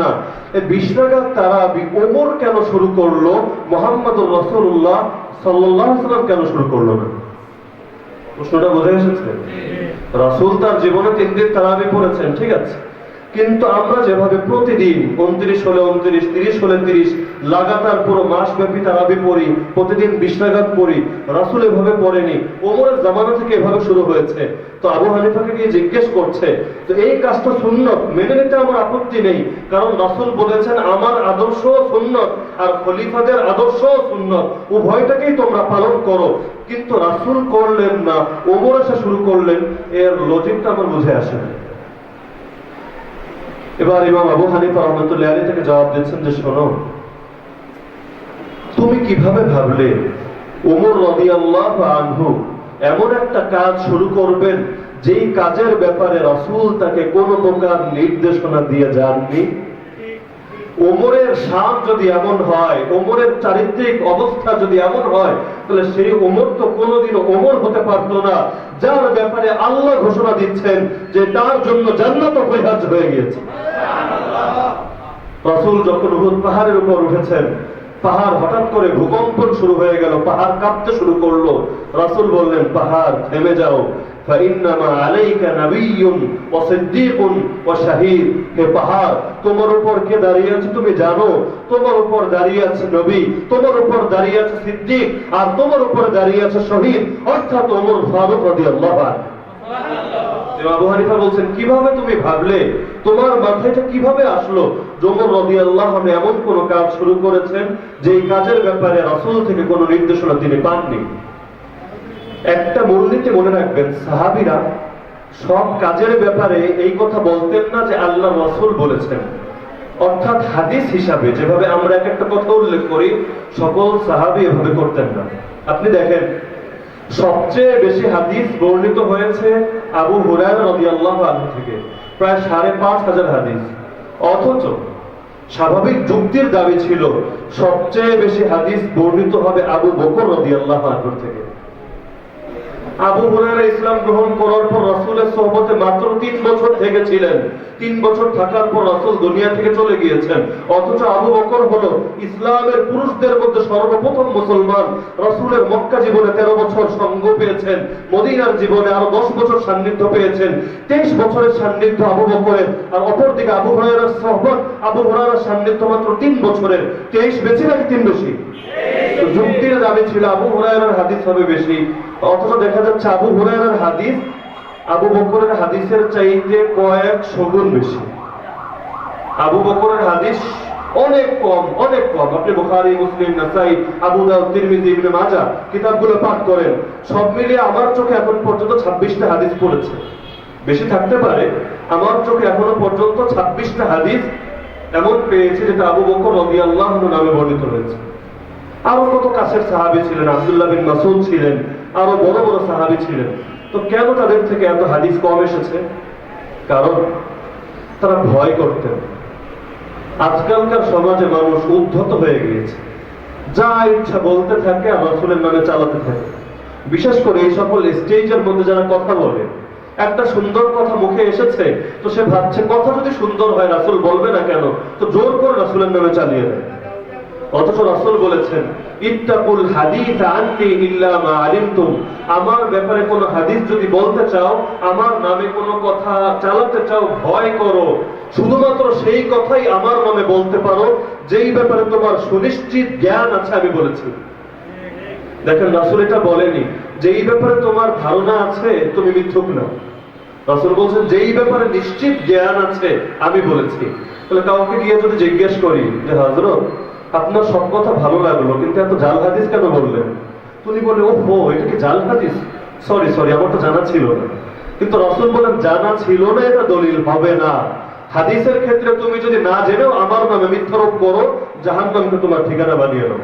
না। এই 20 রাকাত তারাবি ওমর কেন শুরু করলো, মুহাম্মদুর রাসূলুল্লাহ সাল্লাল্লাহু আলাইহি ওয়াসাল্লাম কেন শুরু করলো না? প্রশ্নটা বোঝা এসেছে? রাসূল তার জীবনে 3 দিন তারাবি পড়েছেন, ঠিক আছে, কিন্তু আমরা যেভাবে প্রতিদিন 29 হলে 29, 30 হলে 30 লাগাতার পুরো মাস ব্যাপী তারাবি পড়ি, প্রতিদিন 20 রাকাত পড়ি, রাসূল এভাবে পড়েনি, ওমরের জামানা থেকে এভাবে শুরু হয়েছে। তো আবু হানিফাকে গিয়ে জিজ্ঞেস করছে, তো এই কাজটা সুন্নত, মেনে নিতে আমার আপত্তি নেই, কারণ রাসূল বলেছেন আমার আদর্শ সুন্নত আর খলিফাদের আদর্শ সুন্নত, উভয়টাকেই তোমরা পালন করো, কিন্তু রাসূল করলেন না, ওমর এসে শুরু করলেন, এর লজিকটা আমার বুঝে আসে না। এবার ইমাম আবু হানিফা রাহমাতুল্লাহি আলাইহি থেকে জবাব দিচ্ছেন যে শোনো, তুমি কিভাবে ভাবলে ওমর রাদিয়াল্লাহু আনহু এমন একটা কাজ শুরু করবেন যেই কাজের ব্যাপারে রাসূল তাকে কোনো প্রকার নির্দেশনা দিয়ে যাননি? ওমরের শান যদি এমন হয়, ওমরের চারিত্রিক অবস্থা যদি এমন হয়, তাহলে সেই ওমর তো কোনোদিনও ওমর হতে পারতো না যার ব্যাপারে আল্লাহ ঘোষণা দিচ্ছেন যে তার জন্য জান্নাত অপরিহার্য হয়ে গিয়েছে। রাসূল যখন উহুদ পাহাড়ের উপর উঠেছেন, পাহাড় হঠাৎ করে ভূকম্পন শুরু হয়ে গেল, পাহাড় কাঁপতে শুরু করলো। রাসূল বললেন, পাহাড় থেমে যাও, ফাইন্নামা আলাইকা নাবিয়্যুন ওয়া সিদ্দীকুন ওয়া শাহীদ। হে পাহাড়, তোমার উপর কে দাঁড়িয়ে আছে তুমি জানো? তোমার উপর দাঁড়িয়ে আছে নবী, তোমার উপর দাঁড়িয়ে আছে সিদ্দীক, আর তোমার উপর দাঁড়িয়ে আছে শহীদ, অর্থাৎ ওমর ফারুক রাদিয়াল্লাহু আনহু। আবু হানিফা বলছেন, কিভাবে তুমি ভাবলে, তোমার মাথায় এটা কিভাবে আসলো ওমর রাদিয়াল্লাহু আনহু এমন কোন কাজ শুরু করেছেন যেই কাজের ব্যাপারে রাসূল থেকে কোনো নির্দেশনা তিনি পাননি? একটা মূলনীতি মনে রাখবেন, সাহাবীরা সব কাজের ব্যাপারে এই কথা বলতেন না যে আল্লাহ রাসূল বলেছেন, অর্থাৎ হাদিস হিসাবে যেভাবে আমরা একটা কথা উল্লেখ করি, সকল সাহাবী এভাবে করতেন না। আপনি দেখেন, সবচেয়ে বেশি হাদিস বর্ণিত হয়েছে আবু হুরায়রা রাদিয়াল্লাহু আনহু থেকে, প্রায় ৫,৫০০ হাদিস। অথচ স্বাভাবিক যুক্তির দাবি ছিল সবচেয়ে বেশি হাদিস বর্ণিত হবে আবু বকর রাদিয়াল্লাহু আনহু থেকে। আবু হুরায়রা ইসলাম গ্রহণ করার পর রাসূলের সোহবতে মাত্র 3 বছর থেকেছিলেন। 3 বছর থাকার পর রাসূল দুনিয়া থেকে চলে গিয়েছেন। অথচ আবু বকর হলো ইসলামের পুরুষদের মধ্যে সর্বপ্রথম মুসলমান। রাসূলের মক্কা জীবনে 13 বছর সঙ্গ পেয়েছেন, মদিনার জীবনে আরো 10 বছর সান্নিধ্য পেয়েছেন। 23 বছরের সান্নিধ্য আবু বকরের, আর অপরদিকে আবু হুরায়রার সোহবত, আবু হুরায়রার সান্নিধ্য মাত্র 3 বছরের। 23 বেশি নাকি 3 বেশি? যুক্তির দাবি ছিল আবু হুরায়রার হাদিস হবে বেশি, অথচ দেখা যাচ্ছে আবু হুরায়রার হাদিস আবু বকরের হাদিসের চাইতে কয়েকশো গুণ বেশি। আবু বকরের হাদিস অনেক কম, অনেক কম। আপনি বুখারী, মুসলিম, নাসাই, আবু দাউদ, তিরমিজি, ইবনে মাজাহ কিতাবগুলো পাঠ করেন, সব মিলিয়ে আমার চোখে এখন পর্যন্ত 26টা হাদিস পড়েছে। বেশি থাকতে পারে, আমার চোখে এখনো পর্যন্ত 26টা হাদিস এমন পেয়েছে যেটা আবু বকর রাদিয়াল্লাহু আনহু নামে বর্ণিত হয়েছে। আরো কত কাছের সাহাবী ছিলেন, আব্দুল্লাহ বিন মাসউদ ছিলেন, আরো বড় বড় সাহাবী ছিলেন। তো কেন তাদের থেকে এত হাদিস কম এসেছে? কারণ তারা ভয় করতেন। আজকালকার সমাজে মানুষ উদ্ধত হয়ে গিয়েছে, যা ইচ্ছা বলতে থাকে আর রাসূলের নামে চালাতে থাকে। বিশেষ করে এই সকল স্টেজের মধ্যে যারা কথা বলে, একটা সুন্দর কথা মুখে এসেছে তো সে ভাবছে কথা যদি সুন্দর হয় রাসূল বলবে না কেন, তো জোর করে রাসূলের নামে চালিয়ে দেয়। অথচ রাসূল বলেছেন, ইত্তাকুল হাদিস আননি ইল্লা মা আলিমতুম, আমার ব্যাপারে কোনো হাদিস যদি বলতে চাও, আমার নামে কোনো কথা চালাতে চাও, ভয় করো, শুধুমাত্র সেই কথাই আমার নামে বলতে পারো যেই ব্যাপারে তোমার সুনিশ্চিত জ্ঞান আছে আমি বলেছি। দেখেন, রাসূল এটা বলেনি যেই ব্যাপারে তোমার ধারণা আছে তুমি মিথ্যুক না। রাসূল বলছেন যেই ব্যাপারে নিশ্চিত জ্ঞান আছে আমি বলেছি। তাহলে কাউকে গিয়ে যদি জিজ্ঞেস করি যে হযরত আপনার সব কথা ভালো লাগলো কিন্তু এত জাল হাদিস কেন বললেন, তুমি বলে ওহো এটা কি জাল হাদিস, সরি সরি আমার তো জানা ছিল না। কিন্তু রাসূল বলেন জানা ছিল না এটা দলিল হবে না। হাদিসের ক্ষেত্রে তুমি যদি না জেনেও আমার নামে মিথ্যারোপ করো, জাহান্নামকে তোমার ঠিকানা বানিয়ে নাও।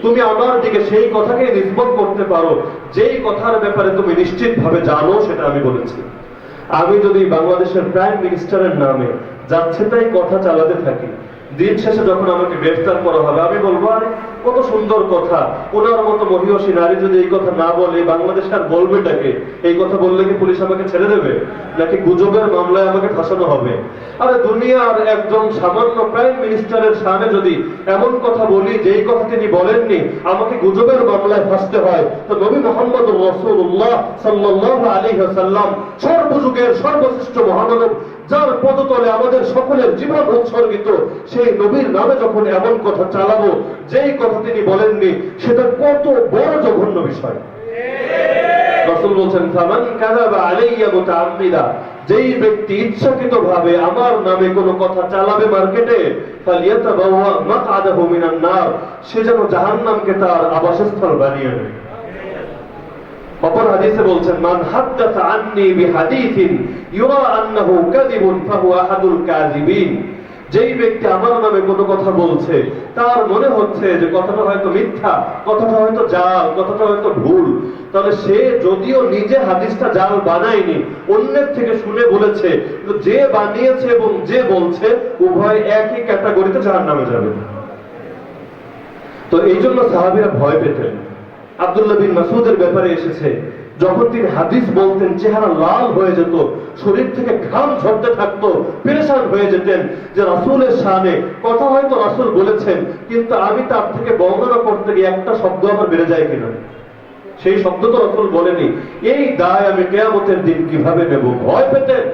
তুমি আমার দিকে সেই কথাকে নিসবত করতে পারো যেই কথার ব্যাপারে তুমি নিশ্চিত ভাবে জানো সেটা আমি বলেছি। আমি যদি বাংলাদেশের প্রাইম মিনিস্টারের নামে যাচ্ছে তাই কথা চালাতে থাকি, দিন শেষে যখন আমাকে গ্রেফতার করা হবে, আমি বলবো আরে কত সুন্দর কথা, ওনার মতো মহিয়সী নারী যদি এই কথা না বলে বাংলাদেশ আর বলবেটাকে? এই কথা বললে কি পুলিশ আমাকে ছেড়ে দেবে, নাকি গুজবের মামলায় আমাকে ফাঁসানো হবে? আরে দুনিয়ার একজন সামান্য প্রাইম মিনিস্টারের সামনে যদি এমন কথা বলি যেই কথা তিনি বলেননি, আমাকে গুজবের মামলায় ফাঁসতে হয়, তো নবী মুহাম্মদ রাসূলুল্লাহ সাল্লাল্লাহু আলাইহি ওয়াসাল্লাম সর্বযুগের সর্বশ্রেষ্ঠ মহামানব, যার পদতলে আমাদের সকলের জীবন উৎসর্গিত, সেই নবীর নামে যখন এমন কথা চালাবো যেই কথা তিনি বলেননি, সেটা কত বড় জঘন্য বিষয়। রাসূল বলেন, ফামান কাযাবা আলাইয়া মুতাআম্মিদা, যেই ব্যক্তি ইচ্ছাকৃতভাবে আমার নামে কোনো কথা চালাবে মার্কেটে, ফালিয়াতাবাওয়া মাকআদাহু মিনান নার, সে যেন জাহান্নামকে তার আবাসস্থল বানিয়ে নেয়। অপর হাদিসে বলছেন, মান হাদাসা আন্নী বিহাদিসিন ইউরা আন্নাহু কাযিবুন ফাহুয়া আহাদুল কাযিবিন, যেই ব্যক্তি আমার নামে কোনো কথা বলছে, তার মনে হচ্ছে যে কথাটা হয়তো মিথ্যা, কথাটা হয়তো জাল, কথাটা হয়তো ভুল, তাহলে সে যদিও নিজে হাদিসটা জাল বানায়নি, অন্যের থেকে শুনে বলেছে, কিন্তু যে বানিয়েছে এবং যে বলছে উভয় একই ক্যাটাগরিতে জাহান্নামে যাবে। তো এই জন্য সাহাবীরা ভয় পেতেন। আব্দুল্লাহ বিন মাসউদের ব্যাপারে এসেছে, যখন তিনি হাদিস বলতেন চেহারা লাল হয়ে যেত, শরীর থেকে ঘাম ঝরতে থাকতো, পেরেশান হয়ে যেতেন যে রাসূলের শানে কথা হয়তো রাসূল বলেছেন, কিন্তু আমি তার থেকে বর্ণনা করতে গিয়ে একটা শব্দ আমার বেড়ে যায় কিনা, সেই শব্দ তো রাসূল বলেনি, এই দায় আমি কিয়ামতের দিন কিভাবে নেব, ভয় পেতেন।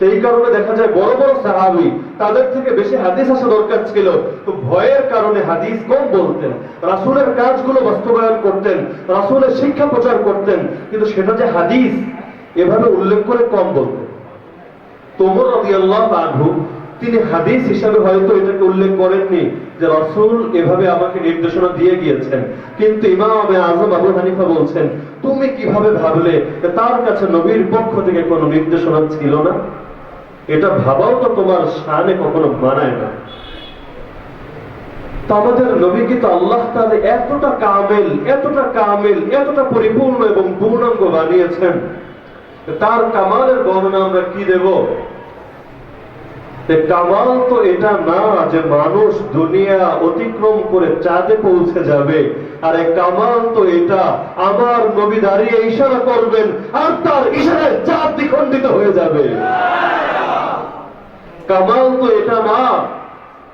এই কারণে দেখা যায় বড় বড় সাহাবী, তাদের থেকে বেশি হাদিস আসা দরকার ছিল, তো ভয়ের কারণে হাদিস কম বলতেন, রাসূলের কাজগুলো বাস্তবায়ন করতেন, রাসূলের শিক্ষা প্রচার করতেন, কিন্তু সেটা যে হাদিস এভাবে উল্লেখ করে কম বলতেন। ওমর রাদিয়াল্লাহু আনহু তিনি হাদিস হিসাবে হয়তো এটাকে উল্লেখ করেননি যে রাসূল এভাবে আমাকে নির্দেশনা দিয়ে গিয়েছেন, কিন্তু ইমাম আযম আবু হানিফা বলছেন, তুমি কিভাবে ভাবলে যে তার কাছে নবীর পক্ষ থেকে কোনো নির্দেশনা ছিল না? এটা ভাবাও তো তোমার শানে কখনো মানায় না। তো আমাদের নবীকে তো আল্লাহ তাআলা এতটা কামেল, এতটা কামেল, এতটা পরিপূর্ণ এবং পূর্ণাঙ্গ বানিয়েছেন, তার কামালের বর্ণনা আমরা কি দেব? কামাল তো এটা না যে মানুষ দুনিয়া অতিক্রম করে চাঁদে পৌঁছে যাবে, আর কামাল তো এটা আমার নবী দাঁড়িয়ে ইশারা করবেন আর তার ইশারায় চাঁদ দ্বিখণ্ডিত হয়ে যাবে। কামাল তো এটা না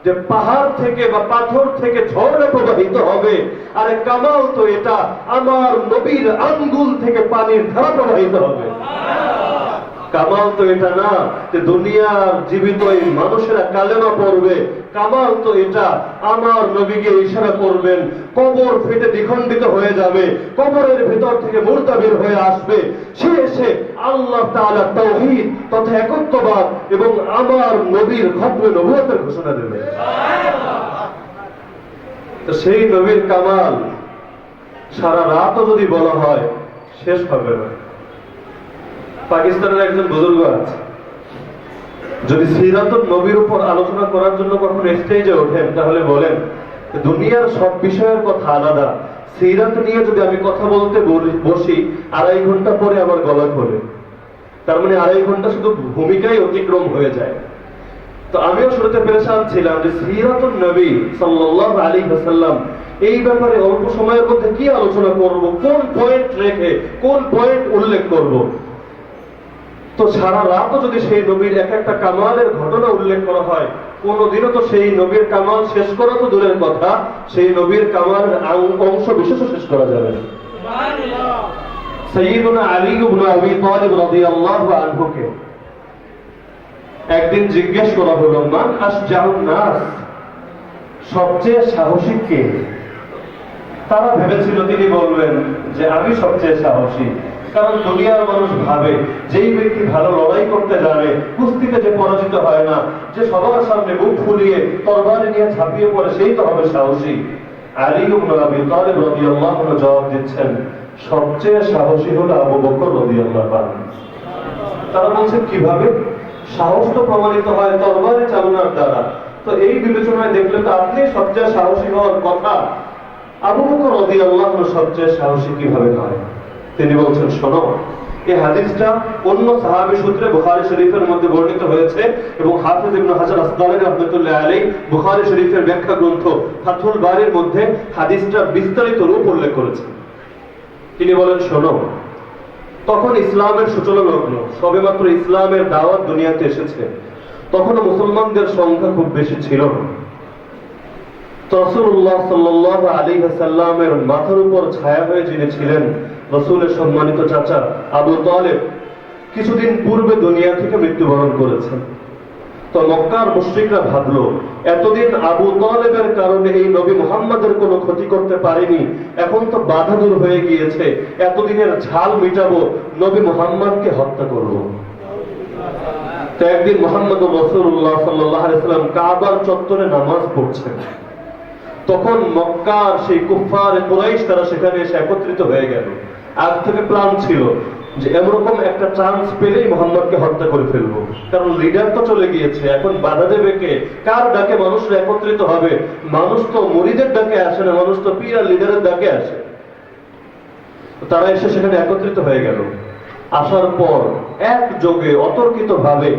যে পাহাড় থেকে বা পাথর থেকে ঝর্ণা প্রবাহিত হবে, আর কামাল তো এটা আমার নবীর আঙ্গুল থেকে পানির ধারা প্রবাহিত হবে। কামাল তো এটা না যে দুনিয়ার জীবিত এই মানুষেরা কালেমা পড়বে, কামাল তো এটা আমার নবীকে ইশারা করবেন, কবর ফেটে দ্বিখণ্ডিত হয়ে যাবে, কবরের ভিতর থেকে মুর্দা বের হয়ে আসবে, সে এসে আল্লাহ তাআলা তাওহীদ তথা একত্ববাদ এবং আমার নবীর খতমে নবুয়তের ঘোষণা দেবে। তো সেই নবীর কামাল সারা রাতও যদি বলা হয় শেষ হবে না। পাকিস্তানের একজন বুজুর্গ আছে, যদি সিরাতুন নবীর উপর আলোচনা করার জন্য কখনো স্টেজে ওঠেন তাহলে বলেন দুনিয়ার সব বিষয়ের কথা আলাদা, সিরাত নিয়ে যদি আমি কথা বলতে বসি 2.5 ঘন্টা পরে আমার গলা খোলে, তার মানে 2.5 ঘন্টা শুধু ভূমিকাই অতিক্রম হয়ে যায়। তো আমিও শুরুতে পেরেশান ছিলাম যে সিরাতুন নবী সাল্লাল্লাহু আলাইহি ওয়াসাল্লাম এই ব্যাপারে অল্প সময়ের মধ্যে কি আলোচনা করব, কোন পয়েন্ট রেখে কোন পয়েন্ট উল্লেখ করব। তো সারা রাতও যদি সেই নবীর এক একটা কামালের ঘটনা উল্লেখ করা হয়, কোনদিনও তো সেই নবীর কামাল শেষ করা তো দূরের কথা, সেই নবীর কামালের অংশ বিশেষও শেষ করা যাবে না। সুবহানাল্লাহ। সাইয়্যিদুনা আলী ইবনে আবি তালিব রাদিয়াল্লাহু আনহুকে একদিন জিজ্ঞেস করা হলো, মান আশজাউন নাস, সবচেয়ে সাহসী কে? তারা ভেবেছিল তিনি বলবেন যে আমি সবচেয়ে সাহসী, কারণ দুনিয়ার মানুষ ভাবে যেই ব্যক্তি ভালো লড়াই করতে জানে, কুস্তিতে যে পরাজিত হয় না, যে সবার সামনে বুক ফুলিয়ে তরবারি নিয়ে ঝাঁপিয়ে পড়ে, সেই তো হবে সাহসী। আলী ইবনে আবি তালিব রাদিয়াল্লাহু আনহু জবাব দিচ্ছেন, সবচেয়ে সাহসী হলো আবু বকর রাদিয়াল্লাহু আনহু। তারা বলছে কিভাবে? সাহস তো প্রমাণিত হয় তরবারি চালনার দ্বারা, তো এই বিবেচনায় দেখলে তো আপনি সবচেয়ে সাহসী হওয়ার কথা, আবু বকর রাদিয়াল্লাহু আনহু সবচেয়ে সাহসী কিভাবে হয়? তিনি বলছেন, শোনো, এই হাদিসটা অন্য সাহাবী সূত্রে বুখারী শরীফের মধ্যে বর্ণিত হয়েছে এবং হাফেজ ইবনে হাজার আসকালানী রাহমাতুল্লাহ আলাইহি বুখারী শরীফের ব্যাখ্যা গ্রন্থ ফাথুল বারীর মধ্যে হাদিসটার বিস্তারিত রূপ উল্লেখ করেছেন। তিনি বলেন, শোনো, তখন ইসলামের সূচনা লগ্ন, সবেমাত্র ইসলামের দাওয়াত দুনিয়াতে এসেছে, তখন মুসলমানদের সংখ্যা খুব বেশি ছিল না। রাসূলুল্লাহ সাল্লাল্লাহু আলাইহি ওয়াসাল্লামের মাথার উপর ছায়া হয়ে যিনি ছিলেন, রাসূলের সম্মানিত চাচা আবু তালেব, কিছুদিন পূর্বে দুনিয়া থেকে মৃত্যুবরণ করেছেন। তো মক্কার মুশরিকরা ভাবলো, এতদিন আবু তালেবের কারণে এই নবী মুহাম্মাদের কোনো ক্ষতি করতে পারেনি, এখন তো বাধা দূর হয়ে গিয়েছে, এতদিনের ঝাল মিটাবো, নবী মুহাম্মাদকে হত্যা করব। তো একদিন মুহাম্মদুর রাসূলুল্লাহ সাল্লাল্লাহু আলাইহি ওয়াসাল্লাম কাবার চত্বরে নামাজ পড়ছেন। তখন মক্কার সেই কুফফার কুরাইশ তারা সেখানে এসে একত্রিত হয়ে গেল। আগ থেকে প্ল্যান ছিল যে এরকম একটা চান্স পেলেই মুহাম্মদকে হত্যা করে ফেলবো, কারণ লিডার তো চলে গিয়েছে, এখন বাধা দেবে কে? কার ডাকে মানুষরা একত্রিত হবে? মানুষ তো মুরিদের ডাকে আসে না, মানুষ তো পীর আর লিডারের ডাকে আসে। তারা এসে সেখানে একত্রিত হয়ে গেল। আসার পর একযোগে অতর্কিত ভাবে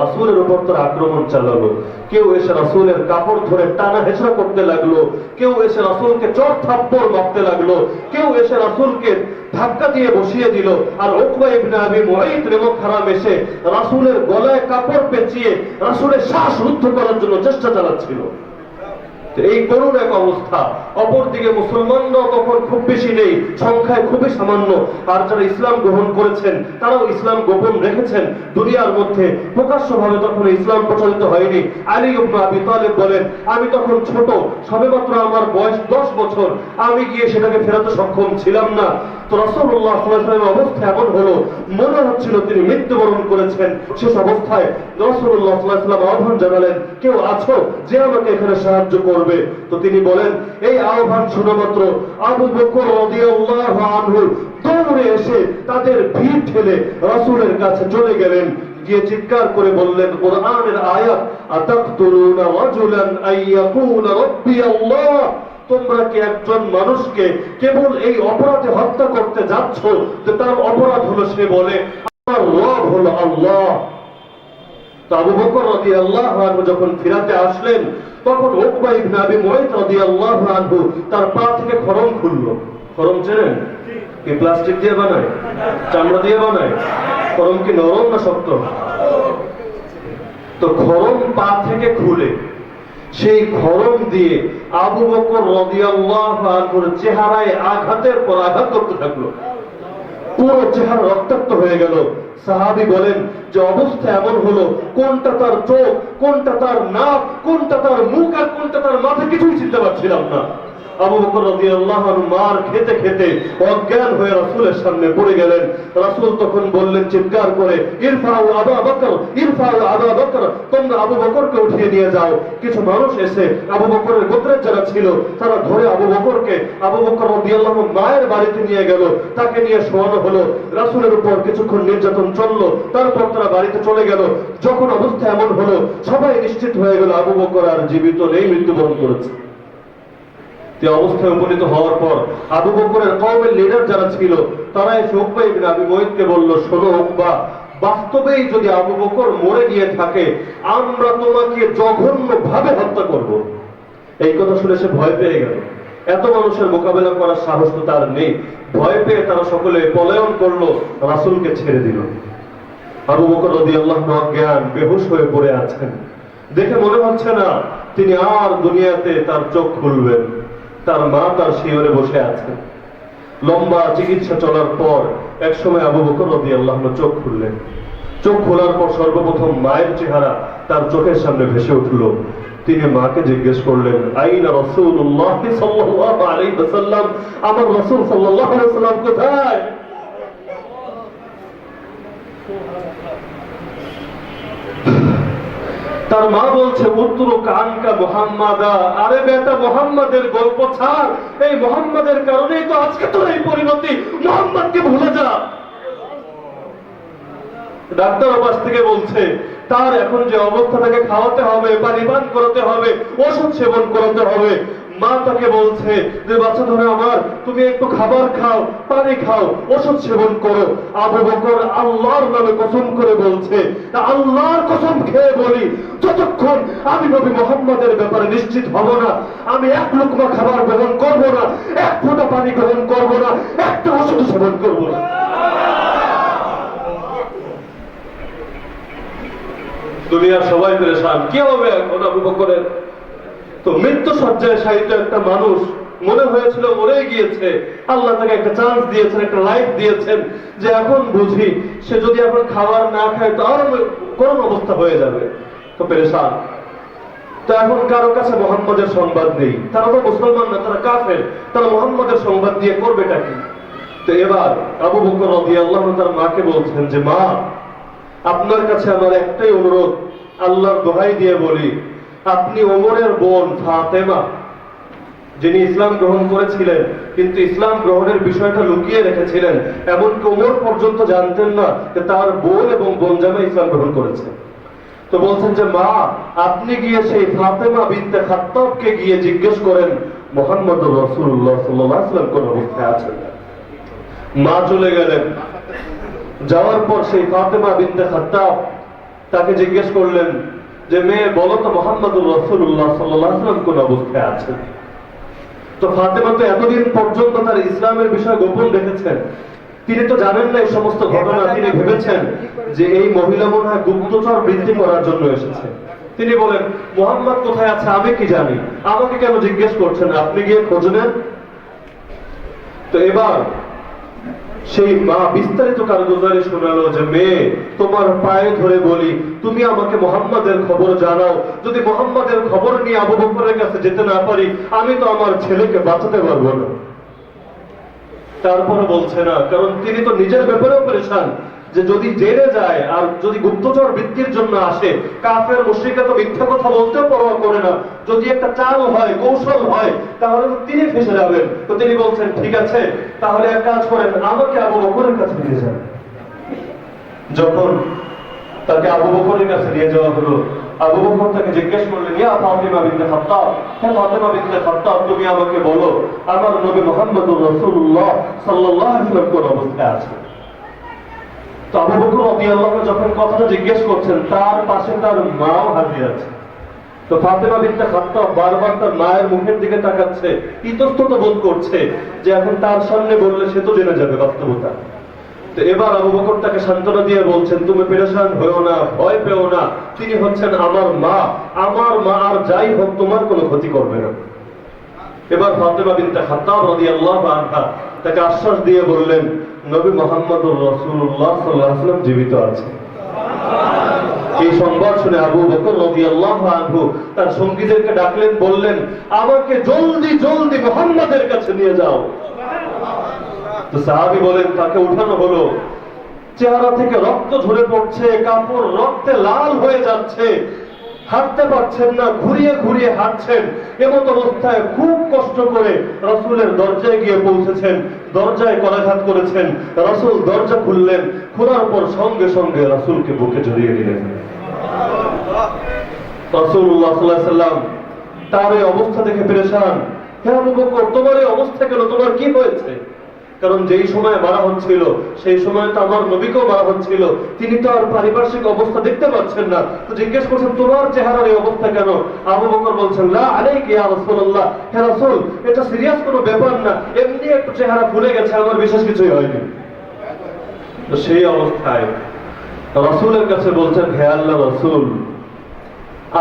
রাসূলের উপর তারা আক্রমণ চালালো। কেউ এসে রাসূলের কাপড় ধরে টানা হেঁচড়া করতে লাগলো, কেউ এসে রাসূলকে চড় থাপ্পড় মারতে লাগলো, কেউ এসে রাসূলকে ধাক্কা দিয়ে বসিয়ে দিল। আর উকবা ইবনে আবি মুআইত রেমক হারাম এসে রাসূলের গলায় কাপড় পেঁচিয়ে রাসূলের শ্বাস রুদ্ধ করার জন্য চেষ্টা চালাচ্ছিল। এই করুণ এক অবস্থা। অপরদিকে মুসলমানরাও তখন খুব বেশি নেই, সংখ্যায় খুবই সামান্য। আর যারা ইসলাম গ্রহণ করেছেন তারাও ইসলাম গোপন রেখেছেন দুনিয়ার মধ্যে, প্রকাশ্যভাবে তখন ইসলাম প্রচলিত হয়নি। আলী ইবনে আবি তালেব বলেন, আমি তখন ছোট, সবেমাত্র আমার বয়স 10 বছর, আমি গিয়ে সেটাকে ফেরাতে সক্ষম ছিলাম না। তো রাসূলুল্লাহ সাল্লাল্লাহু আলাইহি ওয়াসাল্লামের অবস্থা এমন হলো, মনে হচ্ছিল তিনি মৃত্যুবরণ করেছেন। শেষ অবস্থায় রাসূলুল্লাহ সাল্লাল্লাহু আলাইহি ওয়াসাল্লাম আহ্বান জানালেন, কেউ আছো যে আমাকে এখানে সাহায্য করবে? তো তিনি বলেন, এই আহ্বান শোনা মাত্র আবু বকর রাদিয়াল্লাহু আনহু দৌড়ে এসে তাদের ভিড় ঠেলে রাসূলের কাছে চলে গেলেন, গিয়ে চিৎকার করে বললেন, কোরআনের আয়াত, আতাকতুলুনা রাজুলান আইয়াকুলা রাব্বি আল্লাহ, তোমরা কি একজন মানুষকে কেবল এই অপরাধে হত্যা করতে যাচ্ছ যে তার অপরাধ হলো সে বলে আমার রব হলো আল্লাহ। তো আবু বকর রাদিয়াল্লাহু আনহু যখন ফিরাতে আসলেন, তখন উকবা ইবনে আবি মুআইত রাদিয়াল্লাহু আনহু তার পা থেকে খড়ম খুললো। খড়ম চেনেন? কি প্লাস্টিক দিয়ে বানায়, চামড়া দিয়ে বানায়? খড়ম কি নরম না শক্ত? তো খড়ম পা থেকে খুলে সেই খড়ম দিয়ে আবু বকর রাদিয়াল্লাহু আনহুর চেহারায় আঘাতের পর আঘাত করতে থাকলো। পুরো চেহারা রক্তাক্ত হয়ে গেল। সাহাবী বলেন যে অবস্থা এমন হলো, কোনটা তার চোখ, কোনটা তার নাক, কোনটা তার মুখ আর কোনটা তার মাথা, কিছুই চিনতে পারছিলাম না। আবু বকর রাদিয়াল্লাহু আনহু মার খেতে খেতে অজ্ঞান হয়ে রাসূলের সামনে পড়ে গেলেন। রাসূল তখন বললেন চিৎকার করে, ইরফাউ আবু বকর, ইরফাউ আবু বকর, তোমরা আবু বকরকে উঠিয়ে নিয়ে যাও। কিছু মানুষ এসে আবু বকরের গোত্রের যারা ছিল তারা ধরে আবু বকরকে আবু বকর রাদিয়াল্লাহু আনহু মায়ের বাড়িতে নিয়ে গেল, তাকে নিয়ে শোয়ানো হলো। রাসূলের উপর কিছুক্ষণ নির্যাতন চললো, তারপর তারা বাড়িতে চলে গেল। যখন অবস্থা এমন হলো, সবাই নিশ্চিত হয়ে গেল আবু বকর আর জীবিত নেই, মৃত্যুবরণ করেছে। অবস্থায় উপনীত হওয়ার পর আবু বকরের কওমের লিডার যারা ছিল তারা এসে উকবা ইবনে আবি মুআইতকে বলল, শোনো উকবা, বাস্তবেই যদি আবু বকর মরে গিয়ে থাকে, আমরা তোমাকে জঘন্য ভাবে হত্যা করব। এই কথা শুনে সে ভয় পেয়ে গেল। এত মানুষের মোকাবেলা করার সাহস তো তার নেই। ভয় পেয়ে তারা সকলে পলায়ন করলো, রাসূলকে ছেড়ে দিল। আবু বকর রাদিয়াল্লাহু আনহু অজ্ঞান, বেহুশ হয়ে পড়ে আছেন। দেখে মনে হচ্ছে না তিনি আর দুনিয়াতে তার চোখ খুলবেন। তার মা তার শিয়রে বসে আছেন। লম্বা চিকিৎসা চলার পর একসময় আবু বকর রাদিয়াল্লাহু আনহু চোখ খুললেন। চোখ খোলার পর সর্বপ্রথম মায়ের চেহারা তার চোখের সামনে ভেসে উঠল। তিনি মাকে জিজ্ঞেস করলেন, আইনা রাসূলুল্লাহ সাল্লাল্লাহু আলাইহি ওয়াসাল্লাম, আমার রাসূল সাল্লাল্লাহু আলাইহি ওয়াসাল্লাম কোথায়? তার মা বলছে, উত্তর কানকা মুহাম্মাদা, আরে বেটা মুহাম্মাদের গল্প ছাড়, এই মুহাম্মাদের কারণেই তো আজকে তোর এই পরিণতি, মুহাম্মাদকে ভুলে যা। ডাক্তার অবাস থেকে বলছে তার এখন যে অবস্থা, তাকে খাওয়াতে হবে, পানি পান করাতে হবে, ওষুধ সেবন করাতে হবে, মা তাকে বলছে যে বাচ্চা ধরে আমার, তুমি একটু খাবার খাও, পানি খাও, ওষুধ সেবন করো। আবু বকর আল্লাহর নামে কসম করে বলছে, আল্লাহর কসম খেয়ে বলি, যতক্ষণ আমি নবী মুহাম্মদের ব্যাপারে নিশ্চিত হব না, আমি এক লুকমা খাবার গ্রহণ করব না, এক ফোঁটা পানি গ্রহণ করব না, একটা ওষুধ সেবন করব না। দুনিয়ার সবাই পেরেশান, কি হবে এখন আবু বকরের? তো মৃত্যু সজ্জায় শায়িত একটা মানুষ, মনে হয়েছিল মরে গিয়েছে, আল্লাহ তাকে একটা চান্স দিয়েছেন, একটা লাইফ দিয়েছেন, যে এখন বুঝি সে যদি এখন খাবার না খায় তো আরো করুণ অবস্থা হয়ে যাবে। তো পেরেশান। তো এখন কারো কাছে মুহাম্মদের সংবাদ নেই, তারা তো মুসলমান না, তারা কাফের, তারা মুহাম্মদের সংবাদ দিয়ে করবেটা কি? তো এবার আবু বকর রাদিয়াল্লাহু আনহু তার মাকে বলছেন যে মা, আপনার কাছে আমার একটাই অনুরোধ, আল্লাহর দোহাই দিয়ে বলি, আপনি ওমরের বোন ফাতেমা, যিনি ইসলাম গ্রহণ করেছিলেন কিন্তু ইসলাম গ্রহণের বিষয়টা লুকিয়ে রেখেছিলেন, এমনকি ওমর পর্যন্ত জানতেন না যে তার বোন এবং বোনজামা ইসলাম গ্রহণ করেছে। তো বলছেন যে মা, আপনি গিয়ে সেই ফাতেমা বিনতে খাত্তাবকে গিয়ে জিজ্ঞেস করেন মুহাম্মদুর রাসূলুল্লাহ সাল্লাল্লাহু আলাইহি ওয়াসাল্লাম কোন অবস্থায় আছেন। মা চলে গেলেন। যাওয়ার পর সেই ফাতেমা বিনতে খাত্তাব তাকে জিজ্ঞেস করলেন যে মেয়ে বলো তো মুহাম্মদুর রাসূলুল্লাহ সাল্লাল্লাহু আলাইহি ওয়াসাল্লাম কোন অবস্থায় আছেন। তো ফাতেমা তো এতদিন পর্যন্ত তার ইসলামের বিষয় গোপন রেখেছেন, তিনি তো জানেন না এই সমস্ত ঘটনা। তিনি ভেবেছেন যে এই মহিলা মনে হয় গুপ্তচর বৃত্তি করার জন্য এসেছে। তিনি বলেন মুহাম্মদ কোথায় আছে আমি কি জানি, আমাকে কেন জিজ্ঞেস করছেন, আপনি গিয়ে খোঁজ নেন। তো এবার সেই মা বিস্তারিত কারগুজারি শোনালো যে মেয়ে, তোমার পায়ে ধরে বলি, তুমি আমাকে মুহাম্মাদের খবর জানাও। যদি মুহাম্মাদের খবর নিয়ে আবু বকরের কাছে যেতে না পারি, আমি তো আমার ছেলেকে বাঁচাতে পারবো না। তারপরে বলছে না, কারণ তিনি তো নিজের ব্যাপারেও পরেশান, যে যদি জেনে যায় আর যদি গুপ্তচর বৃত্তির জন্য আসে, কাফের মুশরিকরা তো মিথ্যা কথা বলতেও পরোয়া করে না, যদি একটা চাল হয়, কৌশল হয়, তাহলে তো তিনি ফেসে যাবেন। তো তিনি বলছেন ঠিক আছে, তাহলে এক কাজ করেন, আমাকে আবু বকরের কাছে নিয়ে যান। যখন তাকে আবু বকরের কাছে নিয়ে যাওয়া হলো, আবু বকর তাকে জিজ্ঞেস করলেন, ইয়া ফাতিমা বিনতে খাত্তাব, হে ফাতিমা বিনতে খাত্তাব, তুমি আমাকে বলো আমার নবী মুহাম্মদুর রাসূলুল্লাহ সাল্লাল্লাহু আলাইহি ওয়াসাল্লাম কোন অবস্থায় আছে। তো আবু বকর রাদিয়াল্লাহু আনহু যখন কথাটা জিজ্ঞেস করছেন, তার পাশে তার মাও হাজির আছে। তো ফাতিমা বিনতে খাত্তাব বারবার তার মায়ের মুখের দিকে তাকাচ্ছে, ইতস্তত বোধ করছে যে এখন তার সামনে বললে সে তো জেনে যাবে বাস্তবতা। তো এবার আবু বকর তাকে সান্ত্বনা দিয়ে বলছেন, তুমি পেরেশান হয়েও না, ভয় পেও না, তিনি হচ্ছেন আমার মা, আমার মা আর যাই হোক তোমার কোনো ক্ষতি করবে না। এবার ফাতিমা বিনতে খাত্তাব রাদিয়াল্লাহু আনহা তাকে আশ্বাস দিয়ে বললেন, নবী মুহাম্মদুর রাসূলুল্লাহ সাল্লাল্লাহু আলাইহি ওয়াসাল্লাম জীবিত আছে। এই সংবাদ শুনে আবু বকর রাদিয়াল্লাহু আনহু তার সঙ্গীদেরকে ডাকলেন, বললেন আমাকে জলদি জলদি মুহাম্মদের কাছে নিয়ে যাও। তো সাহাবী বলেন তাকে উঠানো হলো, চেহারা থেকে রক্ত ঝরে পড়ছে, কাপড় রক্তে লাল হয়ে যাচ্ছে, হাঁটতে পারছেন না, ঘুরিয়ে ঘুরিয়ে হাঁটছেন। এমত অবস্থায় খুব কষ্ট করে রাসূলের দরজায় গিয়ে পৌঁছেছেন, দরজায় করাঘাত করেছেন। রাসূল দরজা খুললেন, খোলার পর সঙ্গে সঙ্গে রাসূলকে বুকে জড়িয়ে নিলেন। রাসূলুল্লাহ সাল্লাল্লাহু আলাইহি ওয়াসাল্লাম তার এই অবস্থা দেখে পেরেশান, হে আবু বকর তোমার এই অবস্থা কেন, তোমার কি হয়েছে? কারণ যেই সময় মারা হচ্ছিল সেই সময় তো আমার নবীকেও মারা হচ্ছিল, তিনি তো আর পারিপার্শ্বিক অবস্থা দেখতে পাচ্ছেন না। তো জিজ্ঞেস করছেন তোমার চেহারার এই অবস্থা কেন? আবু বকর বলছেন, লা আলাইকা ইয়া রাসূলুল্লাহ, হে রাসূল এটা সিরিয়াস কোনো ব্যাপার না, এমনি একটু চেহারা ফুলে গেছে, আমার বিশেষ কিছুই হয়নি। তো সেই অবস্থায় রাসূলের কাছে বলছেন, হে আল্লাহর রাসূল,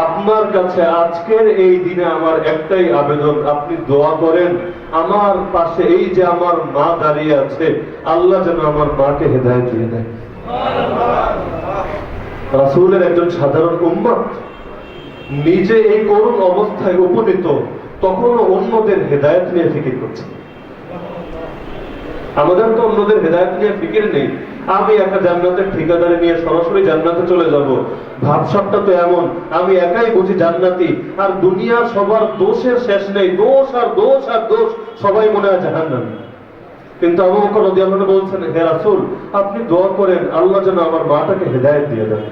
আপনার কাছে আজকের এই দিনে আমার একটাই আবেদন, আপনি দোয়া করেন আমার পাশে এই যে আমার মা দাঁড়িয়ে আছে, আল্লাহ যেন আমার মাকে হেদায়েত দিয়ে দেয়। রাসূলের একজন সাধারণ উম্মত নিজে এই করুণ অবস্থায় উপনীত, তখনও অন্যদের হেদায়েত নিয়ে ফিকির করছে। আমাদের তো অন্যদের হেদায়েত নিয়ে ফিকির নেই, আমি একা জান্নাতের ঠিকাদারি নিয়ে সরাসরি জান্নাতে চলে যাব, ভাবসাবটা তো এমন, আমি একাই বুঝি জান্নাতি, আর দুনিয়ার সবার দোষের শেষ নেই, দোষ আর দোষ আর দোষ, সবাই মনে হয় জাহান্নামী। কিন্তু আবু বকর রাদিয়াল্লাহু আনহু বলছেন, হে রাসূল আপনি দোয়া করেন আল্লাহ যেন আমার মাটাকে হেদায়েত দিয়ে দেন।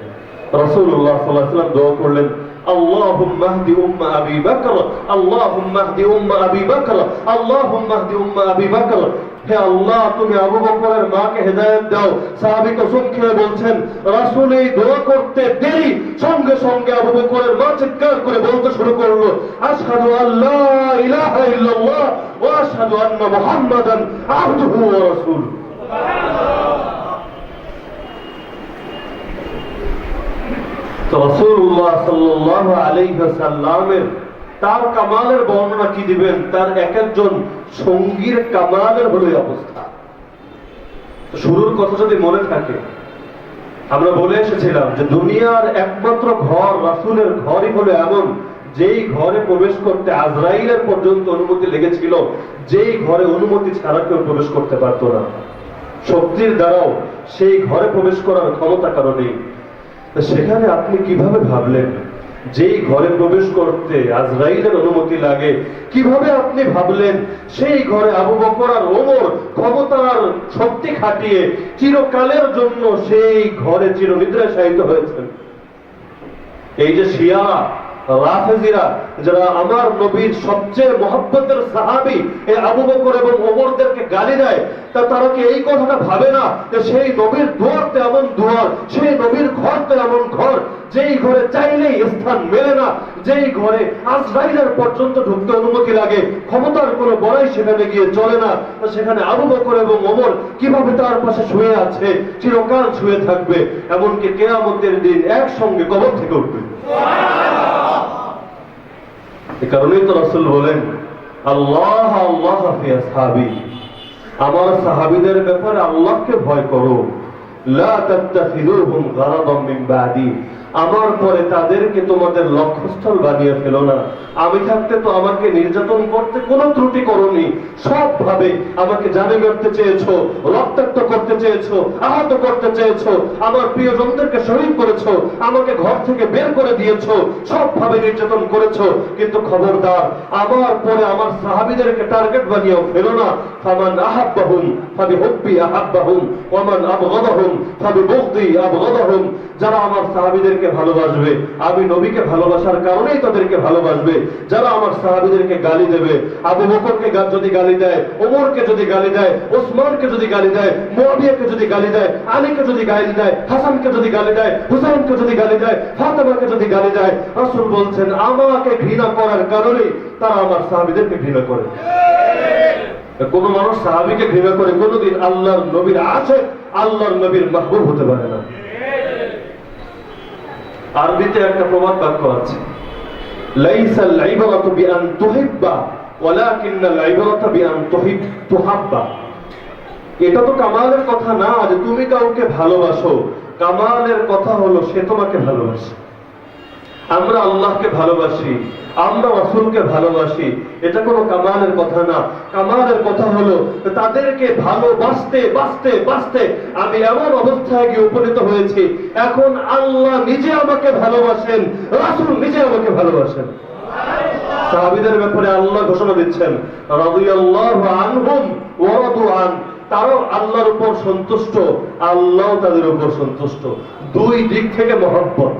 রাসূলুল্লাহ সাল্লাল্লাহু আলাইহি ওয়াসাল্লাম দোয়া করলেন, আল্লাহুম্মা হদি উম্মা আবি বকর, আল্লাহুম্মা হদি উম্মা আবি বকর, আল্লাহুম্মা হদি উম্মা আবি বকর। হে আল্লাহ, তুমি আবু বকরের মাকে হেদায়েত দাও। সাহাবী কসম খেয়ে বলছেন, রাসূল এই দোয়া করতে দেরি, সঙ্গে সঙ্গে আবু বকরের মা চিৎকার করে বলতে শুরু করলো, আশহাদু আল্লা ইলাহা ইল্লাল্লাহ ওয়া আশহাদু আন্না মুহাম্মাদান আবদুহু ওয়া রাসূলুহু। তো রাসূলুল্লাহ সাল্লাল্লাহু আলাইহি ওয়াসাল্লামের তার কামালের বর্ণনা কি দিবেন? তার এক একজন সঙ্গীর কামালের হলো এই অবস্থা। শুরুর কথা যদি মনে থাকে, আমরা বলে এসেছিলাম যে দুনিয়ার একমাত্র ঘর রাসূলের ঘরই হলো এমন, যেই ঘরে প্রবেশ করতে আজরাইলের পর্যন্ত অনুমতি লেগেছিল, যেই ঘরে অনুমতি ছাড়া কেউ প্রবেশ করতে পারত না। শক্তির দ্বারাও সেই ঘরে প্রবেশ করার ক্ষমতা কারো নেই। সেখানে আপনি কিভাবে ভাবলেন যেই ঘরে প্রবেশ করতে আজরাইলের অনুমতি লাগে? কিভাবে আপনি ভাবলেন সেই ঘরে আবু বকর আর ওমর ক্ষমতার শক্তি খাটিয়ে চিরকালের জন্য সেই ঘরে চিরনিদ্রায় শায়িত হয়েছেন? এই যে শিয়ারা, রাফেজিরা, যারা আমার নবীর সবচেয়ে মহব্বতের সাহাবী এই আবু বকর এবং ওমরদেরকে গালি দেয়, তা তারা কি এই কথাটা ভাবে না যে সেই নবীর দুয়ারতে এমন দুয়ার, সেই নবীর ঘরতে এমন ঘর, যেই ঘরে চাইলেই স্থান মেলে না, যেই ঘরে আজরাইলের পর্যন্ত ঢুকতে অনুমতি লাগে, ক্ষমতার কোনো বড়াই সেখানে গিয়ে চলে না, সেখানে আবু বকর এবং ওমর কিভাবে তার পাশে শুয়ে আছে, চিরকাল শুয়ে থাকবে, এমনকি কিয়ামতের দিন একসঙ্গে কবর থেকে উঠবে। এ কারণেই তো রাসূল বলেন, আল্লাহ আল্লাহ ফি আসহাবি, আমার সাহাবীদের ব্যাপারে আল্লাহকে ভয় করো। লা তাত্তাখিযুহুম গারাদাম মিন বাদি, আমার পরে তাদেরকে তোমাদের লক্ষ্যস্থল বানিয়ে ফেলো না। আমি থাকতে তো আমাকে নির্যাতন করতে কোনো ত্রুটি করোনি, সবভাবে আমাকে জানে করতে চেয়েছো, রক্তাক্ত করতে চেয়েছো, আহত করতে চেয়েছো, আমার প্রিয়জনদেরকে শহীদ করেছো, আমাকে ঘর থেকে বের করে দিয়েছো, সবভাবে নির্যাতন করেছো। কিন্তু খবরদার, আমার পরে আমার সাহাবীদেরকে টার্গেট বানিয়েও ফেলো না। ফামান আহাব্বাহুম ফাবিহুব্বি আহাব্বাহুম ওয়া মান আবগাদাহুম ফাবিবুগদি আবগাদাহুম, যারা আমার সাহাবীদেরকে ভালোবাসবে, আমি নবীকে ভালোবাসার কারণেই তাদেরকে ভালোবাসবে। যারা আমার সাহাবীদেরকে গালি দেবে, আবু বকরকে যদি গালি দেয়, ওমরকে যদি গালি দেয়, ওসমানকে যদি গালি দেয়, মুআবিয়াকে যদি গালি দেয়, আলীকে যদি গালি দেয়, হাসানকে যদি গালি দেয়, হুসাইনকে যদি গালি দেয়, ফাতেমাকে যদি গালি দেয়, রাসূল বলছেন আমাকে ঘৃণা করার কারণেই তারা আমার সাহাবীদেরকে ঘৃণা করে। কোন মানুষ সাহাবীকে ঘৃণা করে কোনদিন আল্লাহর নবীর আশিক, আল্লাহর নবীর মাহবুব হতে পারে না। আরবিতে একটা প্রবাদ বাক্য আছে, লাইসাল ইবরাতু বিআন তুহিব্বা ওয়ালাকিন্নাল ইবরাতু বিআন তুহাব্বা। এটা তো কামালের কথা না যে তুমি কাউকে ভালোবাসো, কামালের কথা হলো সে তোমাকে ভালোবাসে। আমরা আল্লাহকে ভালোবাসি, আমরা রাসূলকে ভালোবাসি, এটা কোনো কামালের কথা না। কামালের কথা হলো তাদেরকে ভালোবাসতে বাসতে বাসতে আমি এমন অবস্থায় গিয়ে উপনীত হয়েছি, এখন আল্লাহ নিজে আমাকে ভালোবাসেন, রাসূল নিজে আমাকে ভালোবাসেন। সাহাবীদের ব্যাপারে আল্লাহ ঘোষণা দিচ্ছেন, রাদিয়াল্লাহু আনহুম ওয়া রাদু আন, তারাও আল্লাহর উপর সন্তুষ্ট, আল্লাহও তাদের উপর সন্তুষ্ট। দুই দিক থেকে মহব্বত।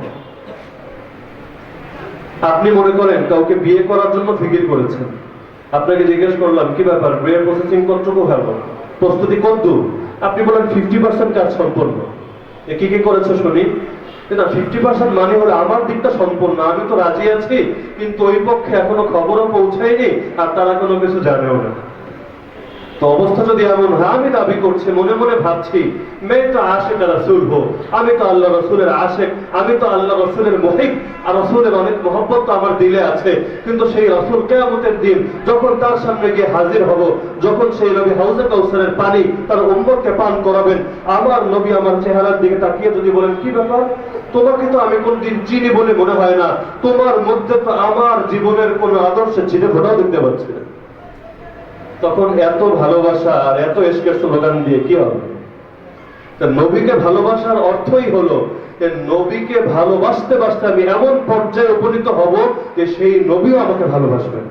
আপনি মনে করেন কাউকে বিয়ে করার জন্য ফিকির করেছেন, আপনাকে জিজ্ঞেস করলাম কি ব্যাপার, বিয়ের প্রসেসিং কতটুকু হলো, প্রস্তুতি কতদূর? আপনি বলেন 50% কাজ সম্পন্ন। কি কি করেছে শুনি? না, 50% মানে হলো আমার দিকটা সম্পূর্ণ, আমি তো রাজি আছি, কিন্তু ওই পক্ষে এখনো খবরও পৌঁছায়নি আর তারা কোনো কিছু জানেও না। তো অবস্থা যদি এমন হয়, আমি দাবি করছি, মনে মনে ভাবছি मैं तो आशिक रसूल हूँ, আমি তো আল্লাহ রসুলের আশিক, আমি তো আল্লাহ রসুলের মুহিব, আর রসুলের অনেক মহব্বত তো আমার দিলে আছে, কিন্তু সেই রসুল কিয়ামতের দিন যখন তার সামনে গিয়ে হাজির হব, যখন সেই নবী হাউজে কাউসারের পানি তার উম্মতকে পান করাবেন, আমার নবী আমার চেহারার দিকে তাকিয়ে যদি বলেন কি ব্যাপার, তোমাকে তো আমি কোনদিন চিনি বলে মনে হয় না, তোমার মধ্যে তো আমার জীবনের কোন আদর্শে ছিটে ফোটাও দেখতে পাচ্ছি না, তখন এত ভালোবাসা আর এত ইশকের স্লোগান দিয়ে কি হবে? নবীকে ভালোবাসার অর্থই হলো নবীকে ভালোবাসতে বাসতে আমি এমন পর্যায়ে উপনীত হব যে সেই নবীও আমাকে ভালোবাসবেন।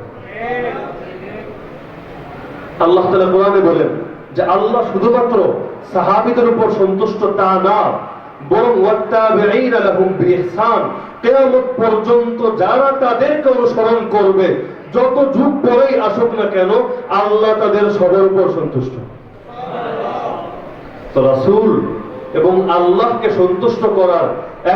আল্লাহ তাআলা কোরআনে বলেন যে আল্লাহ শুধুমাত্র সাহাবীদের উপর সন্তুষ্ট তা না, বরং ওয়াত্তাবিঈনা লাহুম বিইহসান, কিয়ামত পর্যন্ত যারা তাদেরকে অনুসরণ করবে, যত যুগ পরেই আসুক না কেন, আল্লাহ তাদের সবার উপর সন্তুষ্ট। তো রাসূল এবং আল্লাহকে সন্তুষ্ট করার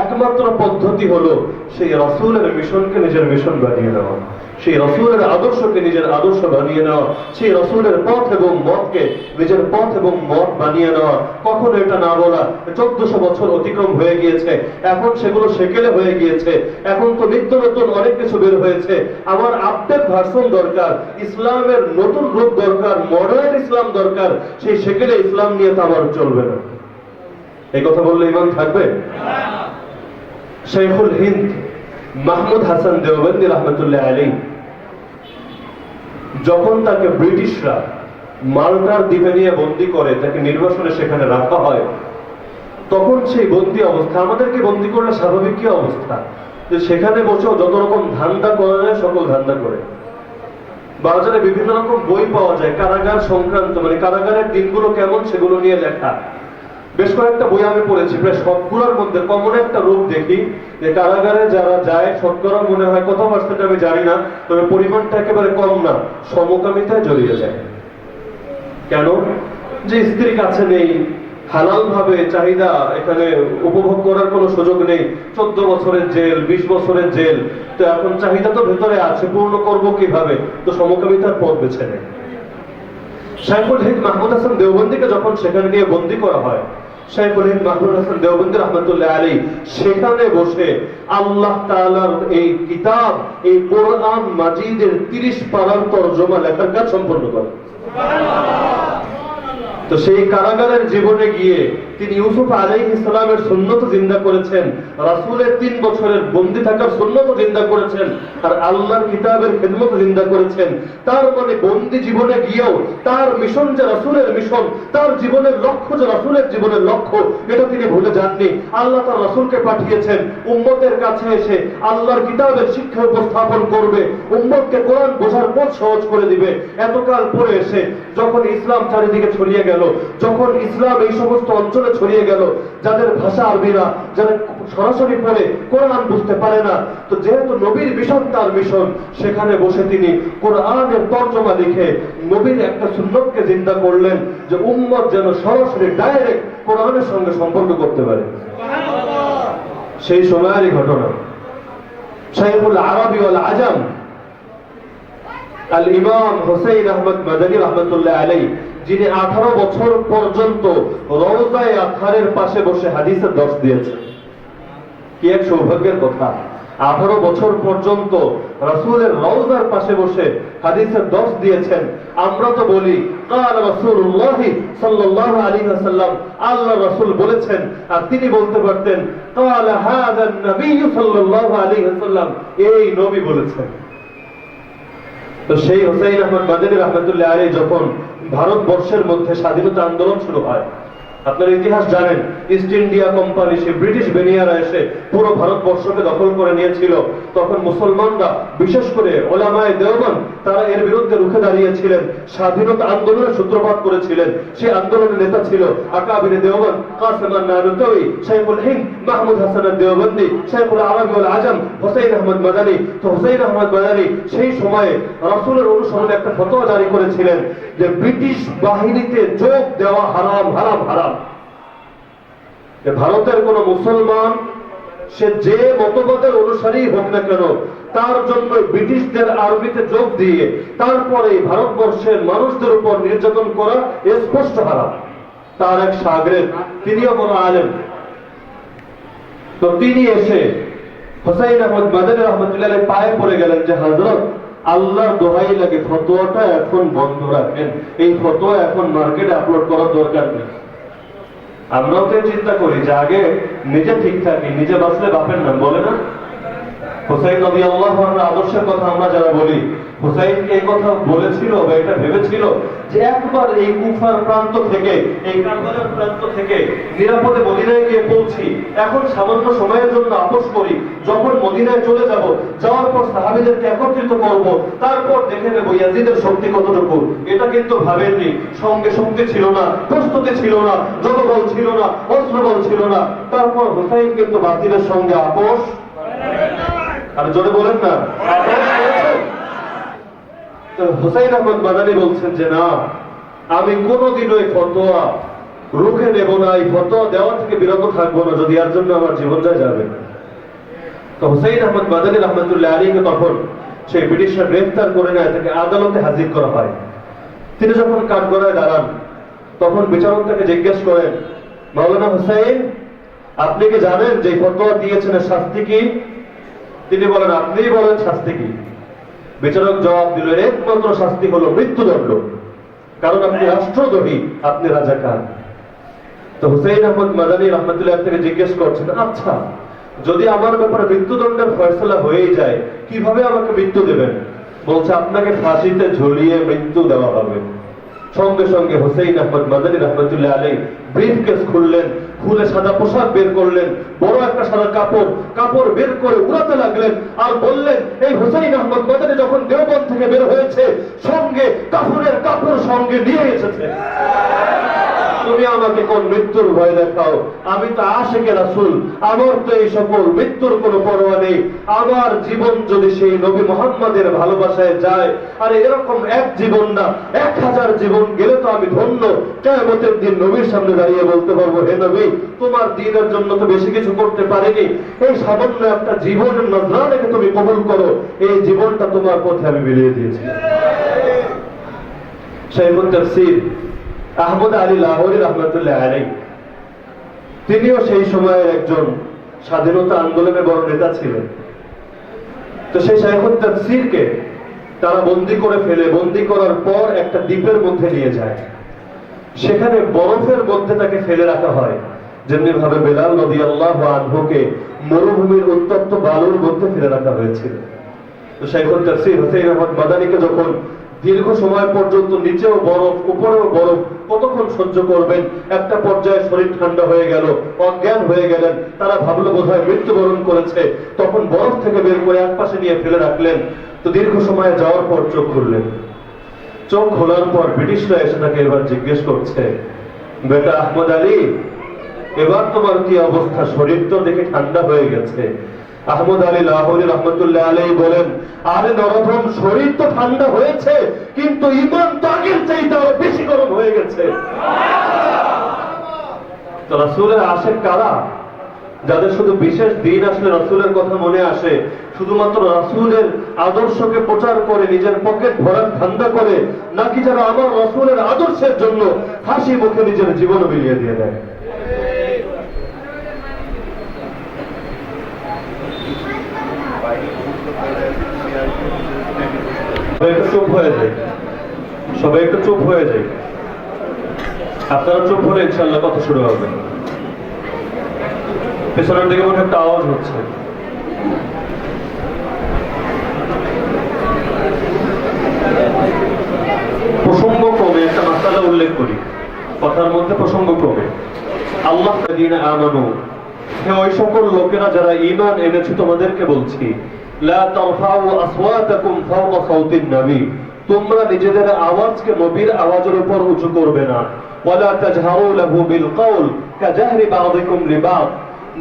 একমাত্র পদ্ধতি হলো সেই রাসূলের মিশনকে নিজের মিশন বানিয়ে নেওয়া, সেই রাসূলের আদর্শকে নিজের আদর্শ বানিয়ে নেওয়া, সেই রাসূলের পথ এবং মতকে নিজের পথ এবং মত বানিয়ে নেওয়া। কখনো এটা না বলা 1400 বছর অতিক্রম হয়ে গিয়েছে, এখন সেগুলো সেকেলে হয়ে গিয়েছে, এখন তো নিত্য নতুন অনেক কিছু বের হয়েছে, আমার আপডেট ভার্সন দরকার, ইসলামের নতুন রূপ দরকার, মডার্ন ইসলাম দরকার, সেই সেকেলে ইসলাম নিয়ে তো আমার চলবে না। এই কথা বললে ঈমান থাকবে? শাইখুল হিন্দ মাহমুদ হাসান দেওবন্দি রাহমাতুল্লাহ আলাইহি, যখন তাকে ব্রিটিশরা মাল্টার দ্বীপে নিয়ে বন্দী করে, তাকে নির্বাসনে সেখানে রাখা হয়, তখন সেই বন্দী অবস্থা, আমাদেরকে বন্দী করলে স্বাভাবিক কি অবস্থা, যে সেখানে বসেও যত রকম ধান্দা করা যায় সকল ধান্দা করে। বাজারে বিভিন্ন রকম বই পাওয়া যায় কারাগার সংক্রান্ত, মানে কারাগারের দিনগুলো কেমন সেগুলো নিয়ে লেখা। বেশ কয়েকটা বই আমি পড়েছি, প্রায় সবগুলোর মধ্যে কমন একটা রূপ দেখি যে কারাগারে যারা যায় শতকরা মনে হয় কত পার্সেন্ট আমি জানি না, তবে পরিমাণটা একেবারে কম না, সমকামিতায় জড়িয়ে যায়। কেন? যে স্ত্রী কাছে নেই, হালাল ভাবে চাহিদা এখানে উপভোগ করার কোনো সুযোগ নেই, 14 বছরের জেল, 20 বছরের জেল, তো এখন চাহিদা তো ভেতরে আছে, পূর্ণ করব কিভাবে, তো সমকামিতার পথ বেছে নেয়। শাইখুল হিন্দ মাহমুদ হাসান দেওবন্দিকে যখন সেখানে নিয়ে বন্দী করা হয়, শাইখুল হিন্দ মাহমুদ হাসান দেওবন্দি রাহমাতুল্লাহ আলাইহি সেখানে বসে আল্লাহ তাআলার এই কিতাব, এই কোরআন মাজিদের 30 পারার তরজমা লেখার কাজ সম্পন্ন করেন। তো সেই কারাগারের জীবনে গিয়ে তিনি ইউসুফ আলাইহিস সালামের সুন্নত জিন্দা করেছেন, রাসূলের 3 বছরের বন্দী থাকার সুন্নত জিন্দা করেছেন, আর আল্লাহর কিতাবের খিদমত জিন্দা করেছেন। তার মানে বন্দী জীবনে গিয়েও তার মিশন যে রাসূলের মিশন, তার জীবনের লক্ষ্য যে রাসূলের জীবনের লক্ষ্য, এটা তিনি ভুলে যাননি। আল্লাহ তার রাসূলকে পাঠিয়েছেন উম্মতের কাছে এসে আল্লাহর কিতাবের শিক্ষা উপস্থাপন করবে, উম্মতকে কোরআন বোঝার পথ সহজ করে দিবে। এতকাল পরে এসে যখন ইসলাম চারিদিকে ছড়িয়ে গেল, যখন ইসলাম এই সমস্ত অঞ্চলে ছড়িয়ে গেল, যাদের ভাষা আরবি না, যারা সরাসরি পড়ে কোরআন বুঝতে পারে না, তো যেহেতু নবীর মিশন তার মিশন, সেখানে বসে তিনি কোরআনের তরজমা লিখে নবীর একটা সুন্নতকে জিন্দা করলেন, যে উম্মত যেন সরাসরি ডাইরেক্ট কোরআনের সঙ্গে সম্পর্ক করতে পারে। সেই সময়েরই ঘটনা। শাইখুল আরবি ওয়াল আজম আল ইমাম হুসাইন আহমদ মাদানী রাহমাতুল্লাহ আলাইহি, যিনি 18 বছর পর্যন্ত রওজায়ে আতহারের পাশে বসে হাদিসের দর্শ দিয়েছেন। কি এক সৌভাগ্যের কথা! 18 বছর পর্যন্ত রাসূলের রওজার পাশে বসে হাদিসের দর্শ দিয়েছেন। আমরা তো বলি কাল রাসূলুল্লাহ সাল্লাল্লাহু আলাইহি ওয়াসাল্লাম, আল্লাহ রাসূল বলেছেন, আর তিনি বলতে পারতেন কাল হাযা নবী সাল্লাল্লাহু আলাইহি ওয়াসাল্লাম, এই নবী বলেছেন। তো সেই হুসাইন আহমদ মাদানী রাহমাতুল্লাহ আলাইহি যখন ভারতবর্ষের মধ্যে স্বাধীনতা আন্দোলন শুরু হয়, আপনার ইতিহাস জানেন, ইস্ট ইন্ডিয়া কোম্পানি, সে ব্রিটিশ বেনিয়ারা এসে পুরো ভারতবর্ষকে দখল করে নিয়েছিল। তখন মুসলমানরা, বিশেষ করে ওলামায়ে দেওবন্দ, তারা এর বিরুদ্ধে রুখে দাঁড়িয়েছিলেন, স্বাধীনতা আন্দোলনের সূত্রপাত করেছিলেন। সেই আন্দোলনের নেতা ছিল আকাবিরে দেওবন্দ, কাসিম আন-নানুতাওয়ি, শাইখুল হিন্দ মাহমুদ হাসান দেওবন্দি, শাইখুল আরবি ওয়াল আজম হুসাইন আহমদ মাদানী। তো হুসাইন আহমদ মাদানী সেই সময়ে রাসূলের অনুসরণে একটা ফতোয়া জারি করেছিলেন যে ব্রিটিশ বাহিনীতে যোগ দেওয়া হারাম, হারাম, হারাম। ভারতের কোন মুসলমান, সে যে মতবাদের অনুসারী হোক না কেন, তার জন্য ব্রিটিশদের আর্মিতে যোগ দিয়ে তারপরে ভারতবর্ষের মানুষদের উপর নির্যাতন করা স্পষ্ট হারাম। তার এক শাগরেদ, তিনিও বড় আলেম, তো তিনি এসে হুসাইন আহমদ মাদানী রাহমাতুল্লাহ আলাইহি পায়ে পড়ে গেলেন যে হযরত, আল্লাহর দোহাই লাগে ফতোয়াটা এখন বন্ধ রাখেন, এই ফতোয়া এখন মার্কেটে আপলোড করার দরকার নেই। আমরাও তো চিন্তা করি যে আগে নিজে ঠিক থাকি, নিজে বাঁচলে বাপের নাম, বলে না? হুসাইন রাদিয়াল্লাহু আনহু আদর্শের কথা আমরা যারা বলি, হুসাইন এই কথা বলেছিল বা এটা ভেবেছিল যে একবার এই কুফার প্রান্ত থেকে, এই কারবালার প্রান্ত থেকে নিরাপদে মদিনায় গিয়ে পৌঁছি, এখন সামান্য সময়ের জন্য আপোস করি, যখন মদিনায় চলে যাব, যাওয়ার পর সাহাবীদেরকে একত্রিত করব, তারপর দেখে নেব ইয়াজিদের শক্তি কতটুকু। এটা কিন্তু ভাবেননি, সঙ্গে শক্তি ছিল না, প্রস্তুতি ছিল না, জনবল ছিল না, অস্ত্রবল ছিল না, তারপর হুসাইন কিন্তু বাতিলের সঙ্গে আপোস, আর জোরে বলেন না, হুসাইন আহমদ মাদানী বলছেন যে না, আমি কোনোদিনও এই ফতোয়া রুখে নেব না, এই ফতোয়া দেওয়া থেকে বিরত থাকবো না, যদি এর জন্য আমার জীবনটা যাবে। তো হুসাইন আহমদ মাদানী রহমতুল্লাহ আলীকে তখন সেই ব্রিটিশরা গ্রেফতার করে নেয়, তাকে আদালতে হাজির করা হয়। তিনি যখন কাঠগড়ায় দাঁড়ান, তখন বিচারক তাকে জিজ্ঞেস করেন, মাওলানা হুসাইন, আপনি কি জানেন যে ফতোয়া দিয়েছেন শাস্তি কি? তিনি বলেন, আপনিই বলেন শাস্তি কি? বিচারক জবাব দিল, একমাত্র শাস্তি হলো মৃত্যুদণ্ড, কারণ আপনি রাষ্ট্রদ্রোহী, আপনি রাজাকার। তো হুসাইন আহমদ মাদানী রহমতুল্লাহ থেকে জিজ্ঞেস করছেন, আচ্ছা যদি আমার ব্যাপারে মৃত্যুদণ্ডের ফয়সালা হয়ে যায়, কিভাবে আমাকে মৃত্যু দেবেন? বলছে, আপনাকে ফাঁসিতে ঝুলিয়ে মৃত্যু দেওয়া হবে। সঙ্গে সঙ্গে হুসাইন আহমদ মাদানী রহমতুল্লাহ আলাইহি ব্রিফকেস খুললেন, খুলে সাদা পোশাক বের করলেন, বড় একটা সাদা কাপড় বের করে উড়াতে লাগলেন, আর বললেন, এই হুসাইন আহমদ মাদানী যখন দেওবন্দ থেকে বের হয়েছে, সঙ্গে কাফনের কাপড় সঙ্গে নিয়ে এসেছে। তুমি আমাকে কোন মৃত্যুর ভয় দেখাও? আমি তো আশিকে রাসূল, আমার তো এই সকল মৃত্যুর কোনো পরোয়া নেই। আমার জীবন যদি সেই নবী মুহাম্মাদের ভালোবাসায় যায়, আর এরকম এক জীবন না, 1000 জীবন গেলে তো আমি ধন্য। কিয়ামতের দিন নবীর সামনে দাঁড়িয়ে বলতে পারবো, হে নবী, তোমার দ্বীনের জন্য তো বেশি কিছু করতে পারিনি, এই সামান্য একটা জীবনের নজরানাকে তুমি কবুল করো, এই জীবনটা তোমার পথে আমি বিলিয়ে দিয়েছি। শাইখুত তাফসীর আহমদ আলী লাহোরী রহমতুল্লাহ আলাইহি, তিনিও সেই সময়ের একজন স্বাধীনতা আন্দোলনের বড় নেতা ছিলেন। তো সেই শাইখুত তাফসীরকে তারা বন্দী করে ফেলে, বন্দী করার পর একটা দ্বীপের মধ্যে নিয়ে যায়, সেখানে বরফের মধ্যে তাকে ফেলে রাখা হয়, যেমনি ভাবে বেলাল রাদিয়াল্লাহু আনহুকে মরুভূমির উত্তপ্ত বালুর মধ্যে ফেলে রাখা হয়েছিল। তো শাইখুত তাফসীর হুসাইন আহমদ মাদানীকে যখন দীর্ঘ সময় পর্যন্ত নিচেও বরফ উপরেও বরফ কতক্ষণ সহ্য করবেন, একটা পর্যায়ে শরীর ঠান্ডা হয়ে গেল, অজ্ঞান হয়ে গেলেন, তারা ভাবলো বোধহয় মৃত্যুবরণ করেছে, তখন বরফ থেকে বের করে একপাশে নিয়ে ফেলে রাখলেন। তো দীর্ঘ সময় যাওয়ার পর চোখ খুললেন, চোখ খোলার পর ব্রিটিশরা এসে তাকে এবার জিজ্ঞেস করছে, বেটা আহমদ আলী, এবার তোমার কি অবস্থা? শরীর তো দেখে ঠান্ডা হয়ে গেছে। আহমদ আলী লাহোরী রহমতুল্লাহ আলাইহি বলেন, আরে নরধম, শরীর তো ঠান্ডা হয়েছে, কিন্তু ঈমান তো আগের চাইতে আরো বেশি গরম হয়ে গেছে। তো রাসূলের আশিক কারা? যাদের শুধু বিশেষ দিন আসলে রাসূলের কথা মনে আসে, শুধুমাত্র রাসূলের আদর্শকে প্রচার করে নিজের পকেট ভরার ধান্দা করে, নাকি যারা আমার রাসূলের আদর্শের জন্য হাসি মুখে নিজের জীবন বিলিয়ে দিয়ে দেয়। চুপ হয়ে যায়, সবাই একটু চুপ হয়ে যায়। আপনারা চুপ হলে ইনশাআল্লাহ কথা শুরু হবে। পেছনের দিকে মনে একটা আওয়াজ হচ্ছে। প্রসঙ্গ ক্রমে একটা মাসালা উল্লেখ করি, কথার মধ্যে প্রসঙ্গ ক্রমে। আল্লাহ তাআলা আমানু, হে ওই সকল লোকেরা যারা ঈমান এনেছে, তোমাদেরকে বলছি, লা তারফাউ আসওয়াতাকুম ফাওকা সাউতিন নবী, তোমরা নিজেদের আওয়াজকে নবীর আওয়াজের উপর উঁচু করবে না। ওয়ালা তাজহারু লাহু বিল কওল কাজাহরি বা'দিকুম লিবা'দ,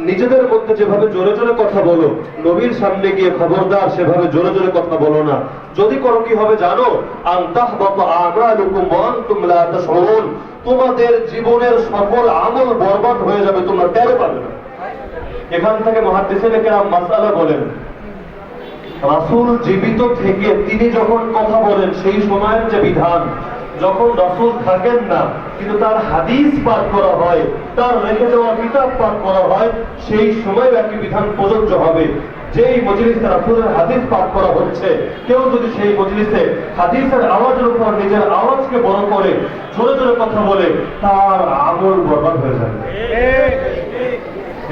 নিজেদের মধ্যে যেভাবে জোরে জোরে কথা বলো, নবীর সামনে গিয়ে খবরদার সেভাবে জোরে জোরে কথা বলো না। যদি করো কি হবে জানো? আন তাহবাতা আমালুকুম ওয়া আনতুম লা তাশউরুন, তোমাদের জীবনের সকল আমল বরবাদ হয়ে যাবে, তোমরা টের পাবে না। এখান থেকে মুহাদ্দিসিনে কেরাম মাসআলা বলেন, রাসূল জীবিত থেকে তিনি যখন কথা বলেন, সেই সময়ের যে বিধান, যখন রাসূল থাকেন না কিন্তু তার হাদিস পাঠ করা হয়, তার রেখে যাওয়া কিতাব পাঠ করা হয়, সেই সময় একই বিধান প্রযোজ্য হবে। যেই মজলিসে রাসূলের হাদিস পাঠ করা হচ্ছে, কেউ যদি সেই মজলিসে হাদিসের আওয়াজের উপর নিজের আওয়াজকে বড় করে জোরে জোরে কথা বলে, তার আমল বরবাদ হয়ে যাবে।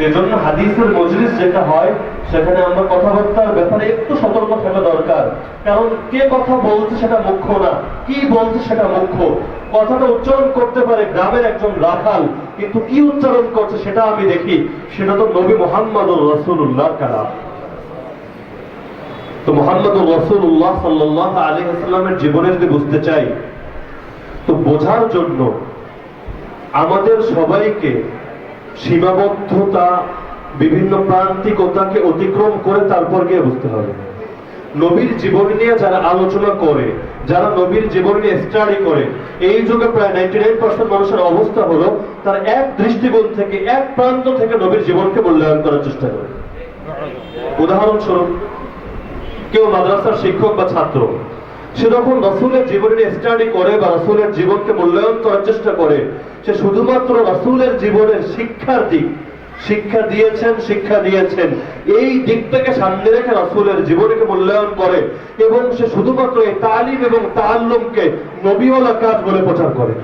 এজন্য হাদিসের মজলিস যেটা হয় সেখানে আমরা কথাবার্তার ব্যাপারে একটু সতর্ক থাকা দরকার। কারণ কে কথা বলছে সেটা মুখ্য না, কি বলছে সেটা মুখ্য। কথাটা উচ্চারণ করতে পারে গ্রামের একজন রাখাল, কিন্তু কি উচ্চারণ করছে সেটা আমি দেখি, সেটা তো নবী মুহাম্মদুর রাসূলুল্লাহর কালাম। তো মুহাম্মদুর রাসূলুল্লাহ সাল্লাল্লাহু আলাইহি ওয়াসাল্লামের জীবনে যদি বুঝতে চাই, তো বোঝার জন্য আমাদের সবাইকে সীমাবদ্ধতা, বিভিন্ন প্রান্তিকতাকে অতিক্রম করে তারপর গিয়ে বুঝতে হবে। নবীর জীবন নিয়ে যারা আলোচনা করে, যারা নবীর জীবন নিয়ে স্টাডি করে, এই যুগে প্রায় 99% মানুষের অবস্থা হলো তার এক দৃষ্টিকোণ থেকে, এক প্রান্ত থেকে নবীর জীবনকে মূল্যায়ন করার চেষ্টা করে। উদাহরণস্বরূপ, কেউ মাদ্রাসার শিক্ষক বা ছাত্র, সে যখন রাসূলের জীবন নিয়ে স্টাডি করে বা রাসূলের জীবনকে মূল্যায়ন করার চেষ্টা করে, সে শুধুমাত্র রাসূলের জীবনের শিক্ষার দিক, শিক্ষা দিয়েছেন এই দিকটাকে সামনে রেখে রাসূলের জীবনকে মূল্যায়ন করে, এবং সে শুধুমাত্র এই তালিম এবং তাআল্লুমকে নবীওয়ালা কাজ বলে প্রচার করে।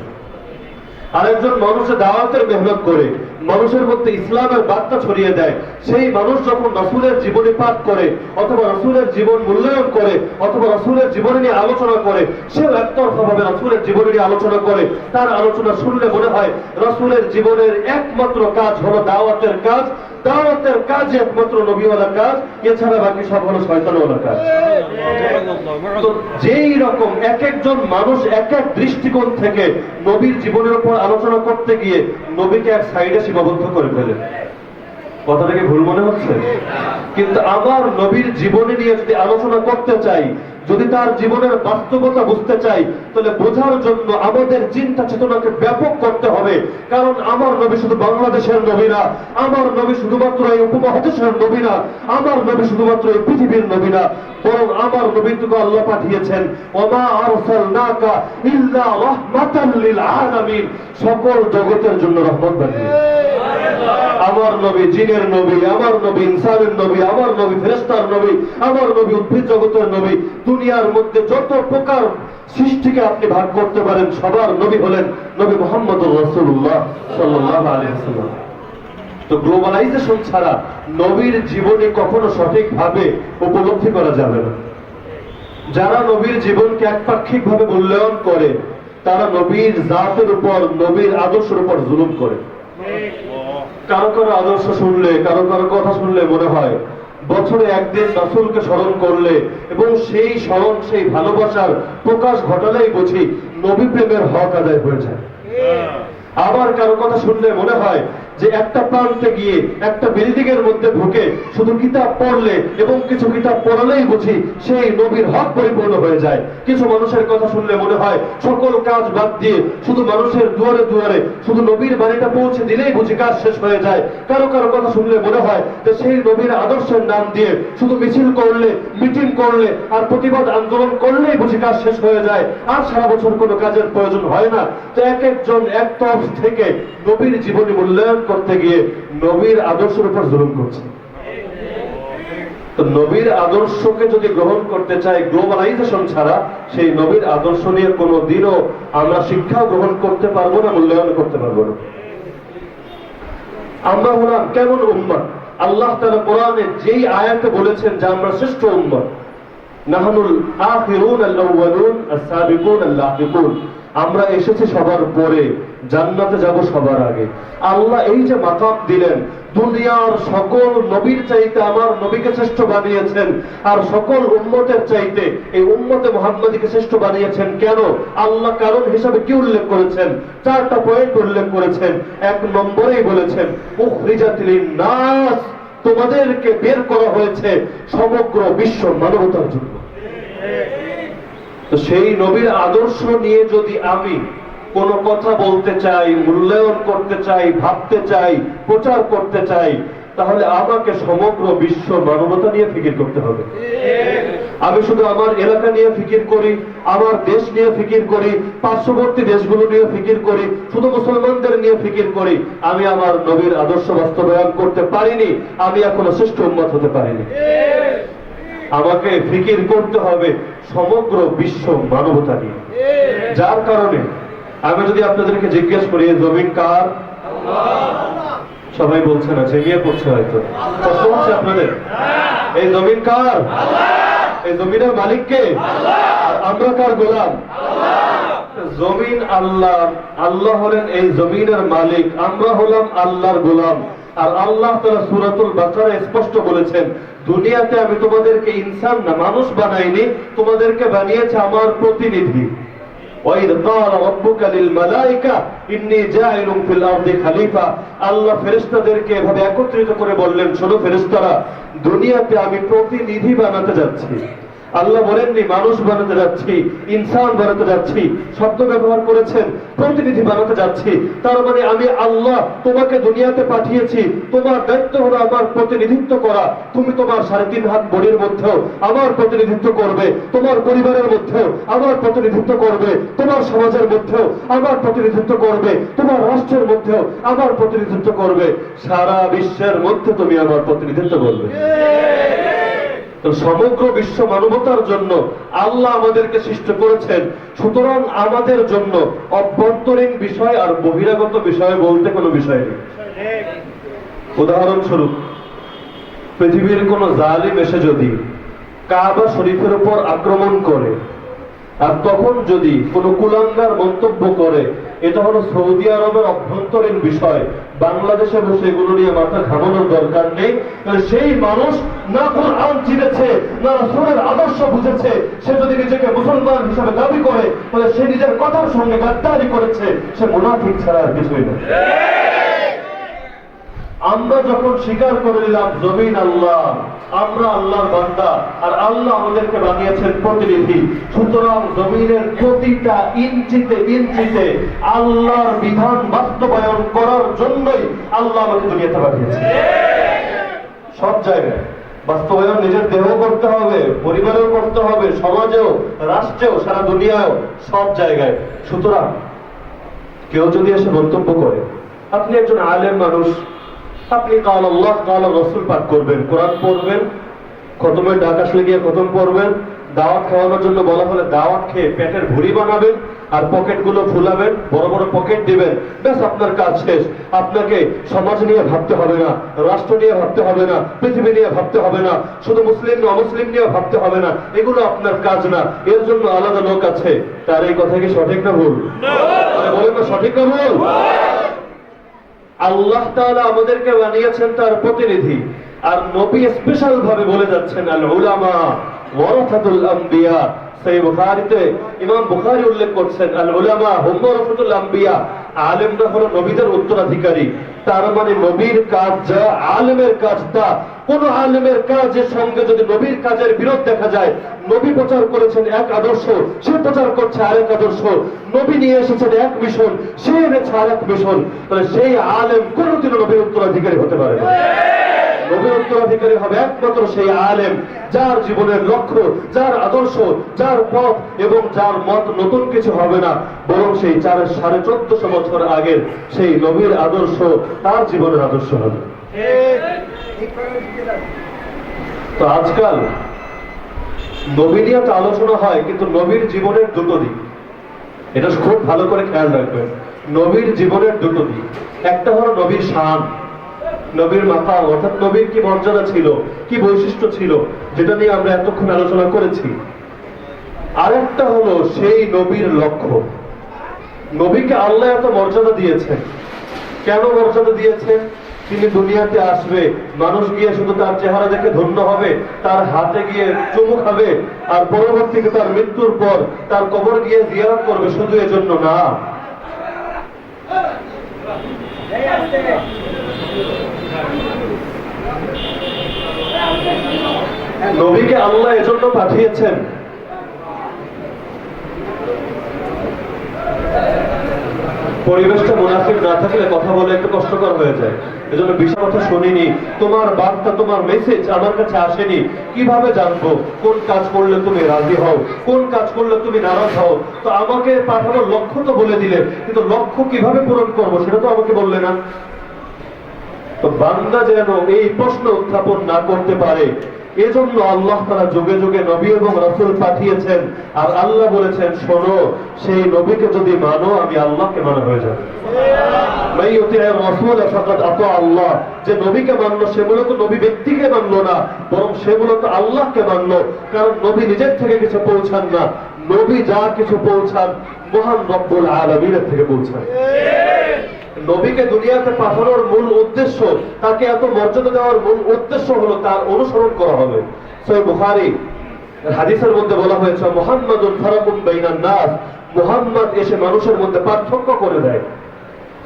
আরেকজন মানুষের দাওয়াতের মেহনত করে, মানুষের মধ্যে ইসলামের বার্তা ছড়িয়ে দেয়, সেই মানুষ যখন রাসূলের জীবনী পাঠ করে, অথবা রাসূলের জীবন মূল্যায়ন করে, অথবা রাসূলের জীবনী নিয়ে আলোচনা করে, সেও একতরফাভাবে রাসূলের জীবনী নিয়ে আলোচনা করে, তার আলোচনা শুনলে মনে হয় রাসূলের জীবনের একমাত্র কাজ হলো দাওয়াতের কাজ, দাওয়াতের কাজ একমাত্র নবীওয়ালা কাজ, এছাড়া বাকি সব হলো শয়তানওয়ালা কাজ। তো যেই রকম এক একজন মানুষ এক এক দৃষ্টিকোণ থেকে নবীর জীবনের উপর আলোচনা করতে গিয়ে নবীকে এক সাইডে সীমাবদ্ধ করে ফেলে। কথাটাকে ভুল মনে হচ্ছে? কিন্তু আমার নবীর জীবনে নিয়ে যদি আলোচনা করতে চাই, যদি তার জীবনের বাস্তবতা বুঝতে চাই, তাহলে বোঝার জন্য আমাদের চিন্তা চেতনাকে ব্যাপক করতে হবে। কারণ আমার নবী শুধু বাংলাদেশের নবী না, আমার নবী শুধুমাত্র এই উপমহাদেশের নবী না, আমার নবী শুধুমাত্র এই পৃথিবীর নবী না, বরং আমার নবীকে আল্লাহ পাঠিয়েছেন ওমা আরসালনাকা ইল্লা রাহমাতাল লিল আলামিন, সকল জগতের জন্য রহমত বানিয়ে। আমার নবী জিনের নবী, আমার নবী ইনসানের নবী, আমার নবী ফেরেশতার নবী, আমার নবী উদ্ভিদ জগতের নবী। দুনিয়ার মধ্যে যত প্রকার সৃষ্টিকে আপনি ভাগ করতে পারেন, সবার নবী হলেন নবী মুহাম্মদুর রাসূলুল্লাহ সাল্লাল্লাহু আলাইহি ওয়াসাল্লাম। তো গ্লোবালাইজেশন ছাড়া নবীর জীবনী কখনো সঠিকভাবে উপলব্ধি করা যাবে না। যারা নবীর জীবনকে একপাক্ষিক ভাবে মূল্যায়ন করে, তারা নবীর জাতের উপর, নবীর আদর্শের উপর জুলুম করে। কারো কারো আদর্শ শুনলে, কারো কারো কথা শুনলে মনে হয় বছরে একদিন রাসূলকে স্মরণ করলে এবং সেই স্মরণ, সেই ভালোবাসার প্রকাশ ঘটালেই বুঝি নবী প্রেমের হক আদায় হয়ে যায়। আবার কারো কথা শুনলে মনে হয় যে একটা প্রান্তে গিয়ে একটা বিল্ডিং এর মধ্যে ঢুকে শুধু কিতাব পড়লে এবং কিছু কিতাব পড়ালেই বুঝি সেই নবীর হক পরিপূর্ণ হয়ে যায়। কিছু মানুষের কথা শুনলে মনে হয় সকল কাজ বাদ দিয়ে শুধু মানুষের দুয়ারে দুয়ারে শুধু নবীর বাণীটা পৌঁছে দিলেই বুঝি কাজ শেষ হয়ে যায়। কারো কারো কথা শুনলে মনে হয় যে সেই নবীর আদর্শের নাম দিয়ে শুধু মিছিল করলে, মিটিং করলে আর প্রতিবাদ আন্দোলন করলেই বুঝি কাজ শেষ হয়ে যায়, আর সারা বছর কোনো কাজের প্রয়োজন হয় না। তো এক একজন এক তরফ থেকে নবীর জীবনী মূল্যায়ন করতে গিয়ে নবীর আদর্শের উপর জুলুম করছে। তো নবীর আদর্শকে যদি গ্রহণ করতে চাই গ্লোবালাইজেশন ছাড়া, সেই নবীর আদর্শ নিয়ে কোনো দিনও আমরা শিক্ষাও গ্রহণ করতে পারবো না, মূল্যায়ন করতে পারবো না। আমরা হলাম কেমন উম্মত? আল্লাহ তাআলা কোরআনে যেই আয়াতে বলেছেন যে আমরা শ্রেষ্ঠ উম্মত, নাহনুল আখিরুন আল আউয়ালুন আস-সাবিকুন আল-লাহিকুন, আমরা এসেছি সবার পরে, জান্নাতে যাব সবার আগে। আল্লাহ এই যে মাকাম দিলেন, দুনিয়ার সকল নবীর চাইতে আমার নবীকে শ্রেষ্ঠ বানিয়েছেন, আর সকল উম্মতের চাইতে এই উম্মতে মুহাম্মাদীকে শ্রেষ্ঠ বানিয়েছেন। কেন? আল্লাহ কারণ হিসাবে কি উল্লেখ করেছেন? 4টা পয়েন্ট উল্লেখ করেছেন। 1 নম্বরেই বলেছেন উখরিজাত লিন-নাস, তোমাদেরকে বের করা হয়েছে সমগ্র বিশ্ব মানবতার জন্য। তো সেই নবীর আদর্শ নিয়ে যদি আমি কোন কথা বলতে চাই, মূল্যায়ন করতে চাই, ভাবতে চাই, প্রচার করতে চাই, তাহলে আমাকে সমগ্র বিশ্ব মানবতা নিয়ে ফিকির করতে হবে। আমি শুধু আমার এলাকা নিয়ে ফিকির করি, আমার দেশ নিয়ে ফিকির করি, পার্শ্ববর্তী দেশগুলো নিয়ে ফিকির করি, শুধু মুসলমানদের নিয়ে ফিকির করি, আমি আমার নবীর আদর্শ বাস্তবায়ন করতে পারিনি, আমি এখনো শ্রেষ্ঠ উম্মত হতে পারিনি। আমাকে ফিকির করতে হবে সমগ্র বিশ্ব মানবতা নিয়ে। যার কারণে আমি যদি আপনাদেরকে জিজ্ঞেস করি জমিন কার? সবাই বলছে না, ঝেমিয়ে পড়ছে হয়তো। কষ্ট হচ্ছে আপনাদের? এই জমিন কার? এই জমিনের মালিক কে? আর আমরা কার গোলাম? জমিন আল্লাহ, আল্লাহ হলেন এই জমিনের মালিক, আমরা হলাম আল্লাহর গোলাম। আর আল্লাহ তাআলা সূরাতুল বাকারায় স্পষ্ট বলেছেন, দুনিয়াতে আমি তোমাদেরকে ইনসান না মানুষ বানাইনি, তোমাদেরকে বানিয়েছে আমার প্রতিনিধি। وَإِذْ قَالَ رَبُّكَ لِلْمَلَائِكَةِ إِنِّي جَاعِلٌ فِي الْأَرْضِ خَلِيفَةً। আল্লাহ ফেরেশতাদেরকে এভাবে একত্রিত করে বললেন, শোনো ফেরেশতারা, দুনিয়াতে আমি প্রতিনিধি বানাতে যাচ্ছি। আল্লাহ বলেননি মানুষ বানাতে যাচ্ছি, ইনসান বানাতে যাচ্ছি, শব্দ ব্যবহার করেছেন প্রতিনিধি বানাতে যাচ্ছি। তার মানে আমি আল্লাহ তোমাকে দুনিয়াতে পাঠিয়েছি, তোমার দায়িত্ব হলো আমার প্রতিনিধিত্ব করা। তুমি তোমার 3.5 হাত বডির মধ্যেও আমার প্রতিনিধিত্ব করবে, তোমার পরিবারের মধ্যেও আমার প্রতিনিধিত্ব করবে, তোমার সমাজের মধ্যেও আমার প্রতিনিধিত্ব করবে, তোমার রাষ্ট্রের মধ্যেও আমার প্রতিনিধিত্ব করবে, সারা বিশ্বের মধ্যে তুমি আমার প্রতিনিধিত্ব করবে। সমগ্র বিশ্ব মানবতার জন্য আল্লাহ আমাদেরকে সৃষ্টি করেছেন। সুতরাং আমাদের জন্য অভ্যন্তরীণ বিষয় আর বহিরাগত বিষয় বলতে কোনো বিষয় নেই। উদাহরণস্বরূপ, পৃথিবীর কোন জালিম এসে যদি কাবা শরীফের উপর আক্রমণ করে, আর তখন যদি কোনো কুলাঙ্গার মন্তব্য করে, এটা হলো সৌদি আরবের অভ্যন্তরীণ বিষয়, বাংলাদেশে বসে এগুলো নিয়ে মাথা ঘামানোর দরকার নেই। সেই মানুষ না কোরআন চিনেছে, না রাসূলের আদর্শ বুঝেছে, সে যদি নিজেকে মুসলমান হিসেবে দাবি করে, তাহলে সে নিজের কথার সঙ্গে গাদ্দারি করেছে, সে মুনাফিক ছাড়া আর কিছুই না। আমরা যখন স্বীকার করে নিলাম জমিন আল্লাহ, আমরা আল্লাহর বান্দা, আর আল্লাহ আমাদেরকে বানিয়েছেন প্রতিনিধি, সুতরাং জমিনের প্রতিটা ইঞ্চিতে ইঞ্চিতে আল্লাহর বিধান বাস্তবায়ন করার জন্যই আল্লাহ আমাকে দুনিয়াতে পাঠিয়েছে। সব জায়গায় বাস্তবায়ন নিজের দেহ করতে হবে, পরিবারেও করতে হবে, সমাজেও, রাষ্ট্রেও, সারা দুনিয়ায়ও, সব জায়গায়। সুতরাং কেউ যদি এসে মন্তব্য করে, আপনি একজন আলেম মানুষ, আপনি কাল আল্লাহ কাল রাসূল পাঠ করবেন, কোরআন পড়বেন, খতমের ডাক আসলে গিয়ে খতম পড়বেন, দাওয়াত খাওয়ানোর জন্য বলা হলে দাওয়াত খেয়ে পেটের ভুঁড়ি বানাবেন, আর পকেটগুলো ফুলাবেন, বড় বড় পকেট দিবেন, ব্যাস আপনার কাজ শেষ। আপনাকে সমাজ নিয়ে ভাবতে হবে না, রাষ্ট্র নিয়ে ভাবতে হবে না, পৃথিবী নিয়ে ভাবতে হবে না, শুধু মুসলিম অমুসলিম নিয়ে ভাবতে হবে না, এগুলো আপনার কাজ না, এর জন্য আলাদা লোক আছে। তার এই কথা কি সঠিক না ভুল? বলেন না, সঠিক না ভুল? আল্লাহ তাআলা আমাদেরকে বানিয়েছেন তার প্রতিনিধি, আর নবী স্পেশাল ভাবে বলে যাচ্ছেন আল উলামা ওয়ারাসাতুল আম্বিয়া। সেই বুখারীতে ইমাম বুখারী উল্লেখ করছেন আল উলামা হুম ওয়ারাসাতুল আম্বিয়া, আলেমরা হলো নবীদের উত্তরাধিকারী। তার মানে নবীর কাজ যা, আলেমের কাজ তা। কোন আলেমের কাজের সঙ্গে যদি নবীর কাজের বিরোধ দেখা যায়, নবী প্রচার করেছেন এক আদর্শ, সে প্রচার করছে আরেক আদর্শ, নবী নিয়ে এসেছেন এক মিশন, সে এনেছে আরেক মিশন, তাহলে সেই আলেম কোনদিনও নবীর উত্তরাধিকারী হতে পারে না। নবীর উত্তরাধিকারী হবে একমাত্র সেই আলেম যার জীবনের লক্ষ্য, যার আদর্শ, যার পথ এবং যার মত নতুন কিছু হবে না, বরং সেই 1450 বছর আগের সেই নবীর আদর্শ তার জীবনের আদর্শ হবে। তো আজকাল নবী নিয়ে তো আলোচনা হয়, কিন্তু নবীর জীবনের দুটো দিক, এটা খুব ভালো করে খেয়াল রাখবেন। নবীর জীবনের দুটো দিক, একটা হলো নবীর শান, নবীর মাকাম, অর্থাৎ নবীর কি মর্যাদা ছিল, কি বৈশিষ্ট্য ছিল, যেটা নিয়ে আমরা এতক্ষণ আলোচনা করেছি। আরেকটা হলো সেই নবীর লক্ষ্য। নবীকে আল্লাহ এত মর্যাদা দিয়েছেন, কেন মর্যাদা দিয়েছেন? তিনি দুনিয়াতে আসবে, মানুষ গিয়ে শুধু তার চেহারা দেখে ধন্য হবে, তার হাতে গিয়ে চুমু খাবে, আর পরবর্তীতে তার মৃত্যুর পর তার কবর গিয়ে জিয়ারত করবে, শুধু এজন্য না। নবীকে আল্লাহ এজন্য পাঠিয়েছেন পরিবেশটা মুনাফিক না থাকলে কথা বলে একটু কষ্টকর হয়ে যায়, এজন্য বিশাল কথা শুনিনি, তোমার বার্তা, তোমার মেসেজ আমার কাছে আসেনি, কিভাবে জানবো কোন কাজ করলে তুমি রাজি হও, কোন কাজ করলে তুমি নারাজ হও? তো আমাকে পাঠানোর লক্ষ্য তো বলে দিলে, কিন্তু লক্ষ্য কিভাবে পূরণ করবো সেটা তো আমাকে বললে না। তো বান্দা যেন এই প্রশ্ন উত্থাপন না করতে পারে, এজন্য আল্লাহ তাআলা যুগে যুগে নবী এবং রাসূল পাঠিয়েছেন। আর আল্লাহ বলেছেন, শোনো, সেই নবীকে যদি মানো, আমি আল্লাহকে মানা হয়ে যাবে। মান ইউতি'র রাসূল ফাকাদ আতা আল্লাহ। যে নবীকে মানলো সে মূলত নবী ব্যক্তিকে মানলো না, বরং সে মূলত আল্লাহকে মানলো। কারণ নবী নিজের থেকে কিছু পৌঁছান না, নবী যা কিছু পৌঁছান মহান রব্বুল আলামিনের থেকে পৌঁছান। নবীকে দুনিয়াতে পাঠানোর মূল উদ্দেশ্য, তাকে এত মর্যাদা দেওয়ার মূল উদ্দেশ্য হলো তার অনুসরণ করা হবে। সহিহ বুখারী হাদিসের মধ্যে বলা হয়েছে, মুহাম্মাদুন ফারাকুম বাইনান নাস। মুহাম্মদ এসে মানুষের মধ্যে পার্থক্য করে দেয়।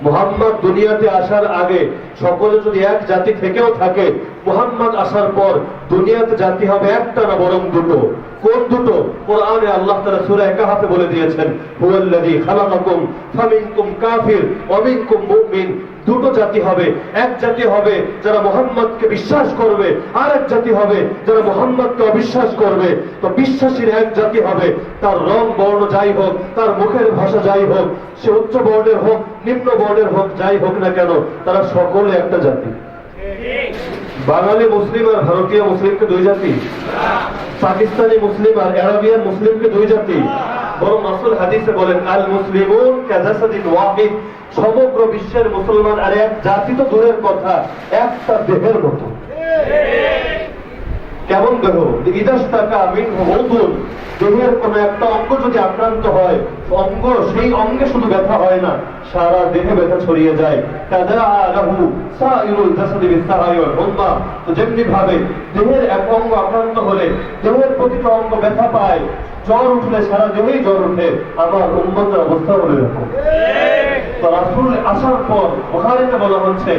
মুহাম্মদ দুনিয়াতে আসার আগে সকলে যদি এক জাতি থেকেও থাকে, মুহাম্মদ আসার পর দুনিয়াতে জাতি হবে একটা না, বরং দুটো। কোন দুটো? কোরআনে আল্লাহ তাআলা সূরা কাহফে বলে দিয়েছেন, হুয়াল্লাযী খালাকাকুম ফামিনকুম কাফির ওয়া মিনকুম মুমিন। দুটো জাতি হবে। এক জাতি হবে যারা মুহাম্মদকে বিশ্বাস করবে, আর এক জাতি হবে যারা মুহাম্মদকে অবিশ্বাস করবে। তো বিশ্বাসীর এক জাতি হবে, তার রং বর্ণ যাই হোক, তার মুখের ভাষা যাই হোক, সে উচ্চ বর্ণের হোক নিম্ন বর্ণের হোক, যাই হোক না কেন, তারা সকলে একটা জাতি। বাঙালি মুসলিম আর ভারতীয় মুসলিমকে দুই জাতি, পাকিস্তানি মুসলিম আর আরবিয়ান মুসলিমকে দুই জাতি। বরং রাসূল হাদিসে বলেন, আল মুসলিমুন কাজাসাদিন ওয়াহিদ। সমগ্র বিশ্বের মুসলমান আর এক জাতি তো দূরের কথা, একটা দেহের মতো। কেমন দেহ? ইদাশতাকা মিনহু উযুন। দেহের কোন একটা অঙ্গ যদি আক্রান্ত হয়, অঙ্গ সেই অঙ্গে শুধু ব্যথা হয় না, সারা দেহে ব্যথা ছড়িয়ে যায়। তাদাআ লাহু সাইরুল জাসাদি বিসসাহাই ওয়াল হুম্মা। তো যেমনি ভাবে দেহের এক অঙ্গ আক্রান্ত হলে দেহের প্রতিটা অঙ্গ ব্যথা পায়, জ্বর উঠলে সারা দেহেই জ্বর ওঠে। আমার উম্মতের অবস্থা বলে দেখো। তো রাসূল আসার পর বুখারীতে বলা হচ্ছে,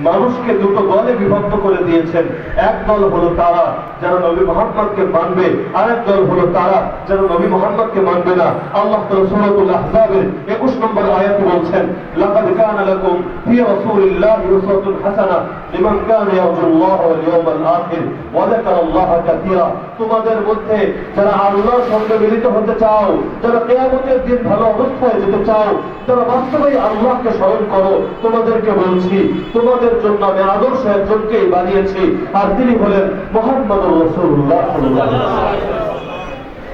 মানুষকে দুটো দলে বিভক্ত করে দিয়েছেন। এক দল হলো তারা যারা নবী মুহাম্মদকে মানবে, আর এক দল হলো তারা যারা নবী মুহাম্মদকে মানবে না। আল্লাহ তাআলা সূরাতুল আহজাবের 21 নম্বর আয়াতে বলছেন, লাকাদ কানা লাকুম ফি রাসূলিল্লাহি উসওয়াতুন হাসানাহ লিমান কানা ইয়ারজুল্লাহ ওয়াল ইয়াউমাল আখির ওয়া যাকারাল্লাহা কাসীরা। তোমাদের মধ্যে যারা আল্লাহর সঙ্গে মিলিত হতে চাও, যারা কিয়ামতের দিন ভালো অবস্থায় যেতে চাও, যারা বাস্তবেই আল্লাহকে স্মরণ করো, তোমাদেরকে বলছি, তোমাদের জন্য আমি আদর্শ একজনকেই বানিয়েছি, আর তিনি হলেন মুহাম্মদুর রাসূলুল্লাহ সাল্লাল্লাহু আলাইহি ওয়াসাল্লাম।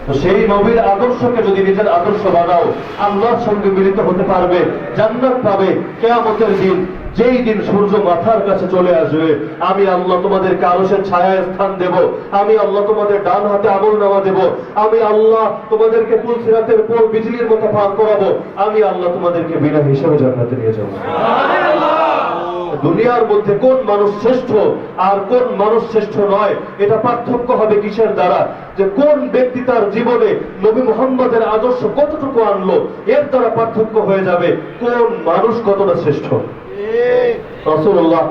তো সেই নবীর আদর্শকে যদি নিজের আদর্শ বানাও, আল্লাহর সঙ্গে মিলিত হতে পারবে, জান্নাত পাবে। কিয়ামতের দিন, যেই দিন সূর্য মাথার কাছে চলে আসবে, আমি আল্লাহ তোমাদেরকে আরশের ছায়ায় স্থান দেব, আমি আল্লাহ তোমাদের ডান হাতে আমলনামা দেব, আমি আল্লাহ তোমাদেরকে পুলসিরাতের পর বিজলির মতো পার করাবো, আমি আল্লাহ তোমাদেরকে বিনা হিসাবে জান্নাতে নিয়ে যাব। দুনিয়ার মধ্যে কোন মানুষ শ্রেষ্ঠ আর কোন মানুষ শ্রেষ্ঠ নয়, এটা পার্থক্য হবে কিসের দ্বারা? যে কোন ব্যক্তি তার জীবনে নবী মুহাম্মদের আদর্শ কতটুকু আনলো, এর দ্বারা পার্থক্য হয়ে যাবে কোন মানুষ কতটা শ্রেষ্ঠ। রাসূলুল্লাহ